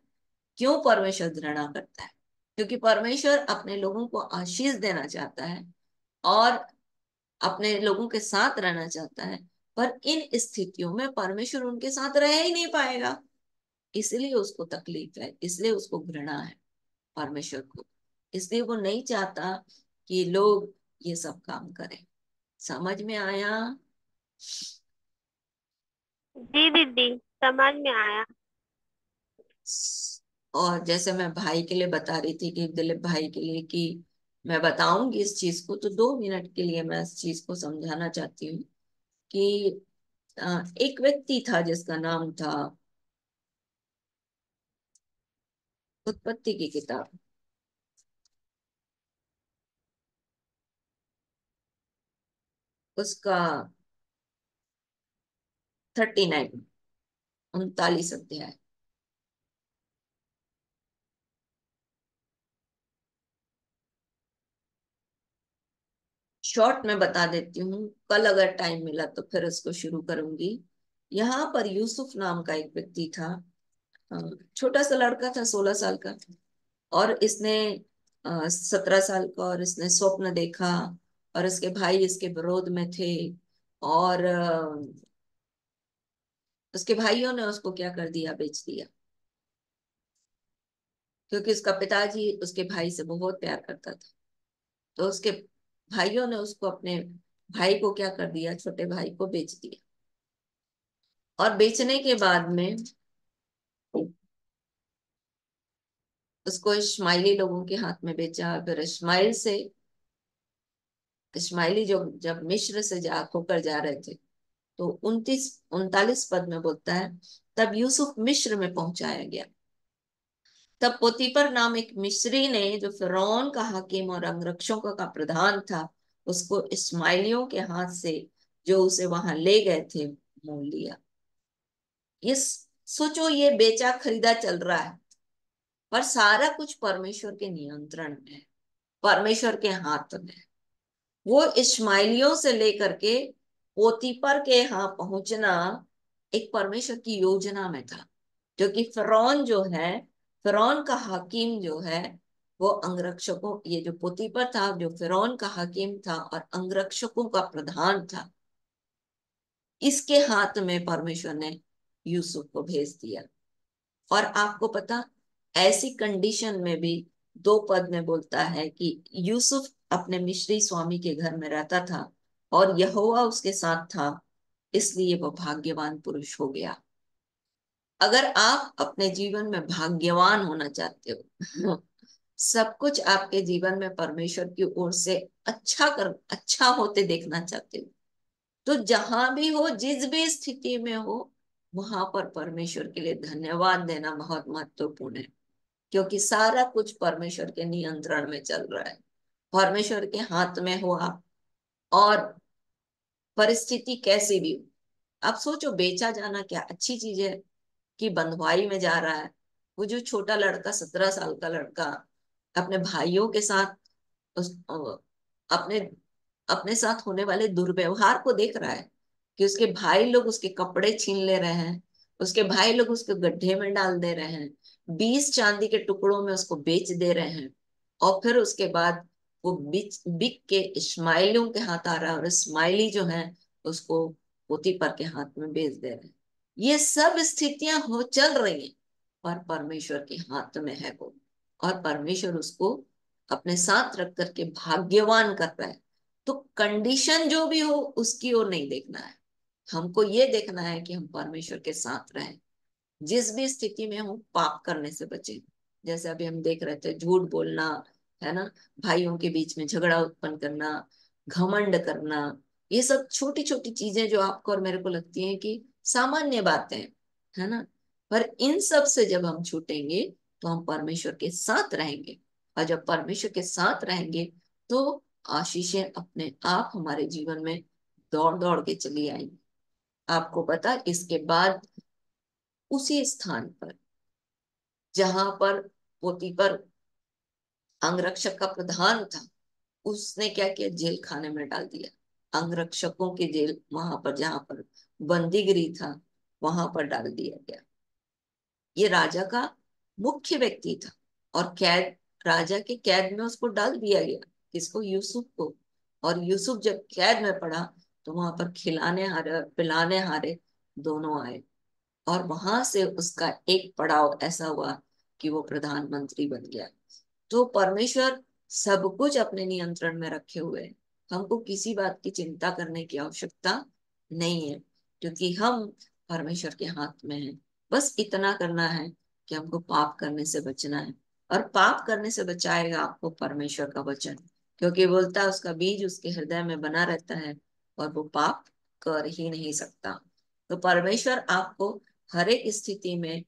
क्यों परमेश्वर घृणा करता है, क्योंकि परमेश्वर अपने लोगों को आशीष देना चाहता है और अपने लोगों के साथ रहना चाहता है। पर इन स्थितियों में परमेश्वर उनके साथ रह ही नहीं पाएगा, इसलिए उसको तकलीफ है, इसलिए उसको घृणा है परमेश्वर को। इसलिए वो नहीं चाहता कि लोग ये सब काम करें। समझ में आया?
जी दीदी, समझ में आया।
और जैसे मैं भाई के लिए बता रही थी कि दिलीप भाई के लिए, कि मैं बताऊंगी इस चीज को, तो 2 मिनट के लिए मैं इस चीज को समझाना चाहती हूँ कि एक व्यक्ति था जिसका नाम था, उत्पत्ति की किताब, उसका 39, 39 अध्याय। शॉर्ट में बता देती हूँ, कल अगर टाइम मिला तो फिर इसको शुरू करूंगी। यहाँ पर यूसुफ नाम का एक व्यक्ति था, छोटा सा लड़का था, 16 साल का, और इसने 17 साल का, और इसने स्वप्न देखा, और इसके भाई इसके विरोध में थे, और उसके भाइयों ने उसको क्या कर दिया, बेच दिया, क्योंकि उसका पिताजी उसके भाई से बहुत प्यार करता था। तो उसके भाइयों ने उसको, अपने भाई को क्या कर दिया, छोटे भाई को बेच दिया। और बेचने के बाद में उसको इश्माइली लोगों के हाथ में बेचा। फिर इश्माइली जो जब मिस्र से होकर जा रहे थे, तो 39 पद में बोलता है, तब यूसुफ मिस्र में पहुंचाया गया। तब पोतीपर नाम एक मिस्री ने, जो फिरौन का हाकिम और अंगरक्षकों का प्रधान था, उसको इस्माइलियों के हाथ से, जो उसे वहां ले गए थे, मोल लिया। ये सोचो, ये बेचा खरीदा चल रहा है, पर सारा कुछ परमेश्वर के नियंत्रण में है, परमेश्वर के हाथ में। वो इश्माइलियों से लेकर के पोतीपर के यहाँ पहुंचना एक परमेश्वर की योजना में था, क्योंकि फिरौन जो है, फिरौन का हाकिम जो है, वो अंगरक्षकों, ये जो पोतीपर था, जो फिरौन का हाकिम था और अंगरक्षकों का प्रधान था, इसके हाथ में परमेश्वर ने यूसुफ को भेज दिया। और आपको पता, ऐसी कंडीशन में भी 2 पद में बोलता है कि यूसुफ अपने मिस्री स्वामी के घर में रहता था और यहोवा उसके साथ था, इसलिए वह भाग्यवान पुरुष हो गया। अगर आप अपने जीवन में भाग्यवान होना चाहते हो, सब कुछ आपके जीवन में परमेश्वर की ओर से अच्छा होते देखना चाहते हो, तो जहां भी हो, जिस भी स्थिति में हो, वहां पर परमेश्वर के लिए धन्यवाद देना बहुत महत्वपूर्ण है, क्योंकि सारा कुछ परमेश्वर के नियंत्रण में चल रहा है, परमेश्वर के हाथ में हो आप। और परिस्थिति कैसी भी हो, आप सोचो, बेचा जाना क्या अच्छी चीज है कि बंधुआई में जा रहा है। वो जो छोटा लड़का, 17 साल का लड़का, अपने भाइयों के साथ अपने अपने साथ होने वाले दुर्व्यवहार को देख रहा है, कि उसके भाई लोग उसके कपड़े छीन ले रहे हैं, उसके भाई लोग उसको गड्ढे में डाल दे रहे हैं, 20 चांदी के टुकड़ों में उसको बेच दे रहे हैं, और फिर उसके बाद वो बिक के इस्माइलियों के हाथ आ रहा है, और इस्माइली जो है उसको पोतीपर के हाथ में बेच दे रहे हैं। ये सब स्थितियां चल रही हैं, पर परमेश्वर के हाथ में है वो, और परमेश्वर उसको अपने साथ रख करके भाग्यवान कर रहा है। तो कंडीशन जो भी हो, उसकी ओर नहीं देखना है, हमको ये देखना है कि हम परमेश्वर के साथ रहें। जिस भी स्थिति में हो, पाप करने से बचे। जैसे अभी हम देख रहे थे, झूठ बोलना, है ना, भाइयों के बीच में झगड़ा उत्पन्न करना, घमंड करना, ये सब छोटी छोटी चीजें जो आपको और मेरे को लगती हैं कि सामान्य बातें हैं, है ना, पर इन सब से जब हम छूटेंगे, तो हम परमेश्वर के साथ रहेंगे। और जब परमेश्वर के साथ रहेंगे, तो आशीषें अपने आप हमारे जीवन में दौड़ दौड़ के चली आएंगी। आपको पता, इसके बाद उसी स्थान पर जहां पर पोतीपर अंगरक्षक का प्रधान था, उसने क्या किया, जेल खाने में डाल दिया, अंगरक्षकों की जेल, वहां पर जहां पर बंदीगिरी था, वहां पर डाल दिया गया। ये राजा का मुख्य व्यक्ति था, और राजा के कैद में उसको डाल दिया गया। किसको? यूसुफ को। और यूसुफ जब कैद में पड़ा, तो वहां पर खिलाने हारे और पिलाने हारे दोनों आए, और वहां से उसका एक पड़ाव ऐसा हुआ कि वो प्रधानमंत्री बन गया। तो परमेश्वर सब कुछ अपने नियंत्रण में रखे हुए है, हमको किसी बात की चिंता करने की आवश्यकता नहीं है, क्योंकि हम परमेश्वर के हाथ में हैं। बस इतना करना है कि हमको पाप करने से बचना है, और पाप करने से बचाएगा आपको परमेश्वर का वचन, क्योंकि बोलता है उसका बीज उसके हृदय में बना रहता है, और वो पाप कर ही नहीं सकता। तो परमेश्वर आपको हर एक स्थिति में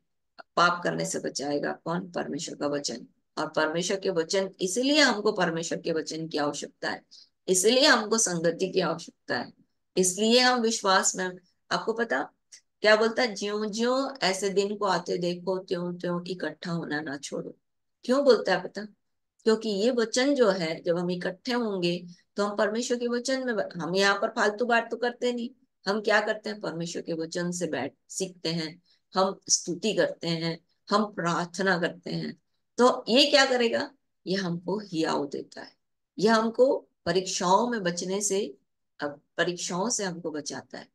पाप करने से बचाएगा। कौन? परमेश्वर का वचन। और परमेश्वर के वचन, इसलिए हमको परमेश्वर के वचन की आवश्यकता है, इसलिए हमको संगति की आवश्यकता है, इसलिए हम विश्वास में, आपको पता क्या बोलता है, ज्यों ज्यों ऐसे दिन को आते देखो त्यों त्यों इकट्ठा होना ना छोड़ो। क्यों बोलता है पता? क्योंकि ये वचन जो है, जब हम इकट्ठे होंगे तो हम परमेश्वर के वचन में, हम यहाँ पर फालतू बात तो करते नहीं, हम क्या करते हैं, परमेश्वर के वचन से बैठ सीखते हैं, हम स्तुति करते हैं, हम प्रार्थना करते हैं। तो ये क्या करेगा, ये हमको हियाव देता है, ये हमको परीक्षाओं में बचने से, अब परीक्षाओं से हमको बचाता है।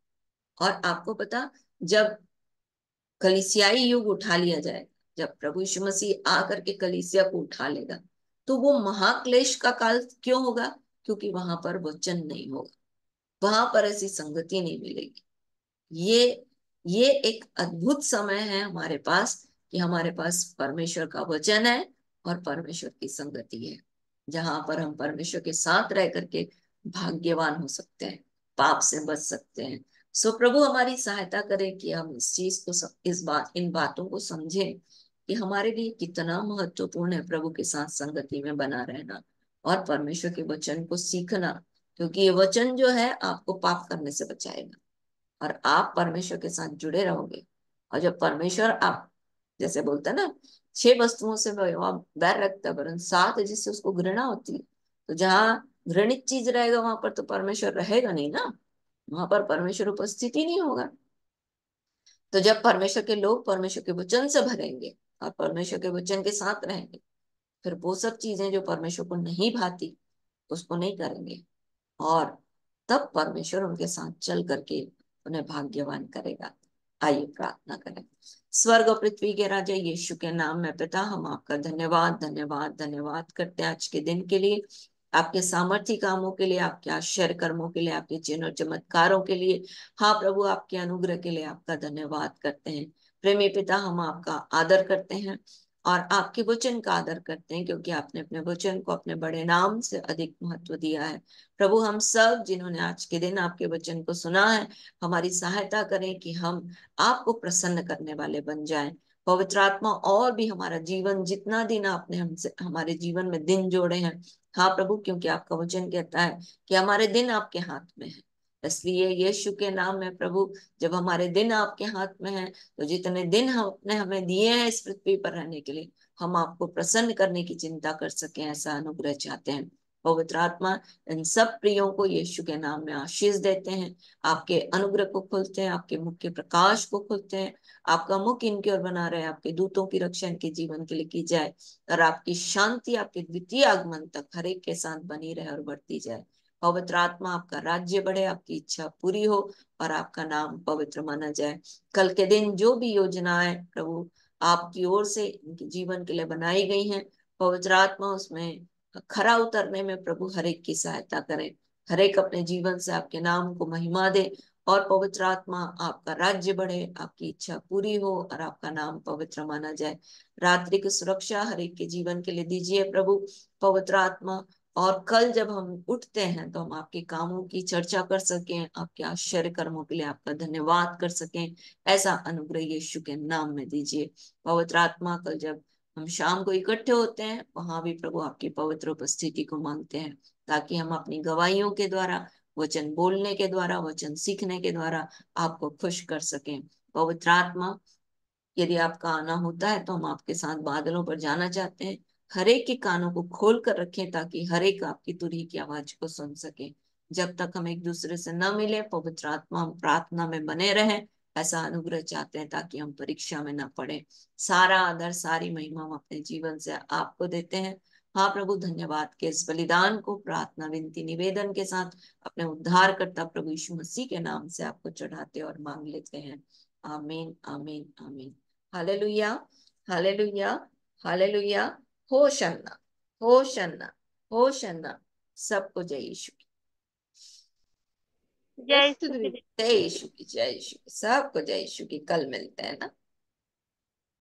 और आपको पता, जब कलीसियाई युग उठा लिया जाएगा, जब प्रभु यीशु मसीह आकर के कलीसिया को उठा लेगा, तो वो महाक्लेश का काल क्यों होगा? क्योंकि वहां पर वचन नहीं होगा, वहां पर ऐसी संगति नहीं मिलेगी। ये एक अद्भुत समय है हमारे पास, कि हमारे पास परमेश्वर का वचन है और परमेश्वर की संगति है, जहां पर हम परमेश्वर के साथ रह करके भाग्यवान हो सकते हैं, पाप से बच सकते हैं। सो प्रभु हमारी सहायता करे कि हम इस चीज को इन बातों को समझें कि हमारे लिए कितना महत्वपूर्ण है प्रभु के साथ संगति में बना रहना और परमेश्वर के वचन को सीखना। क्योंकि ये वचन जो है आपको पाप करने से बचाएगा, और आप परमेश्वर के साथ जुड़े रहोगे। और जब परमेश्वर, आप जैसे बोलते हैं ना, 6 वस्तुओं से बैर रखता है वरन 7 जिससे उसको घृणा होती है। तो जहाँ घृणित चीज रहेगा वहां पर तो परमेश्वर रहेगा नहीं ना, वहां पर परमेश्वर उपस्थिति नहीं होगा। तो जब परमेश्वर के लोग परमेश्वर के वचन से भरेंगे और परमेश्वर के वचन के साथ रहेंगे, फिर वो सब चीजें जो परमेश्वर को नहीं भाती उसको नहीं करेंगे, और तब परमेश्वर उनके साथ चल करके उन्हें भाग्यवान करेगा। आइए प्रार्थना करें। स्वर्ग और पृथ्वी के राजा यीशु के नाम में पिता, हम आपका धन्यवाद धन्यवाद धन्यवाद करते हैं आज के दिन के लिए, आपके सामर्थ्य कामों के लिए, आपके आश्चर्य कर्मों के लिए, आपके चिन्ह और चमत्कारों के लिए। हाँ प्रभु, आपके अनुग्रह के लिए आपका धन्यवाद करते हैं। प्रेमी पिता, हम आपका आदर करते हैं और आपके वचन का आदर करते हैं, क्योंकि आपने अपने वचन को अपने बड़े नाम से अधिक महत्व दिया है। प्रभु, हम सब जिन्होंने आज के दिन आपके वचन को सुना है, हमारी सहायता करें कि हम आपको प्रसन्न करने वाले बन जाएं। पवित्र आत्मा, और भी हमारा जीवन, जितना दिन आपने हमसे हमारे जीवन में दिन जोड़े हैं, हाँ प्रभु, क्योंकि आपका वचन कहता है कि हमारे दिन आपके हाथ में है, इसलिए यीशु के नाम में प्रभु, जब हमारे दिन आपके हाथ में है, तो जितने दिन आपने हमें दिए हैं इस पृथ्वी पर रहने के लिए, हम आपको प्रसन्न करने की चिंता कर सकें, ऐसा अनुग्रह चाहते हैं। पवित्र आत्मा, इन सब प्रियों को यीशु के नाम में आशीष देते हैं, आपके अनुग्रह को खोलते हैं, आपके मुख के प्रकाश को खोलते हैं, आपका मुख इनकी ओर बना रहे, आपके दूतों की रक्षा इनके जीवन के लिए की जाए, और आपकी शांति आपके द्वितीय आगमन तक हर एक के साथ बनी रहे और बढ़ती जाए। पवित्र आत्मा, आपका राज्य बढ़े, आपकी इच्छा पूरी हो और आपका नाम पवित्र माना जाए। कल के दिन जो भी योजनाएं प्रभु आपकी ओर से इनके जीवन के लिए बनाई गई हैं, पवित्र आत्मा उसमें खरा उतरने में प्रभु हर एक की सहायता करें, हर एक अपने जीवन से आपके नाम को महिमा दे, और पवित्र आत्मा आपका राज्य बढ़े, आपकी इच्छा पूरी हो और आपका नाम पवित्र माना जाए। रात्रि की सुरक्षा हर एक के जीवन के लिए दीजिए प्रभु, पवित्र आत्मा, और कल जब हम उठते हैं तो हम आपके कामों की चर्चा कर सकें, आपके आश्चर्य कर्मों के लिए आपका धन्यवाद कर सकें, ऐसा अनुग्रह यीशु के नाम में दीजिए। पवित्र आत्मा, कल जब हम शाम को इकट्ठे होते हैं, वहां भी प्रभु आपकी पवित्र उपस्थिति को मांगते हैं, ताकि हम अपनी गवाहियों के द्वारा, वचन बोलने के द्वारा, वचन सीखने के द्वारा आपको खुश कर सकें। पवित्र आत्मा, यदि आपका आना होता है तो हम आपके साथ बादलों पर जाना चाहते हैं। हर एक के कानों को खोल कर रखें, ताकि हर एक आपकी तुरही की आवाज को सुन सके। जब तक हम एक दूसरे से न मिले, पवित्र आत्मा, हम प्रार्थना में बने रहें, ऐसा अनुग्रह चाहते हैं, ताकि हम परीक्षा में न पड़े। सारा आदर, सारी महिमा हम अपने जीवन से आपको देते हैं। हाँ प्रभु, धन्यवाद के इस बलिदान को प्रार्थना, विनती, निवेदन के साथ अपने उद्धारकर्ता प्रभु यीशु मसीह के नाम से आपको चढ़ाते और मांग लेते हैं। आमीन आमीन आमीन। हालेलुया हालेलुया हालेलुया। होशन्ना होशन्ना होशन्ना। सबको जय यीशु की,
जय यीशु की।
जय यीशु की, जय यीशु की, सबको जय यीशु की। कल मिलते हैं ना।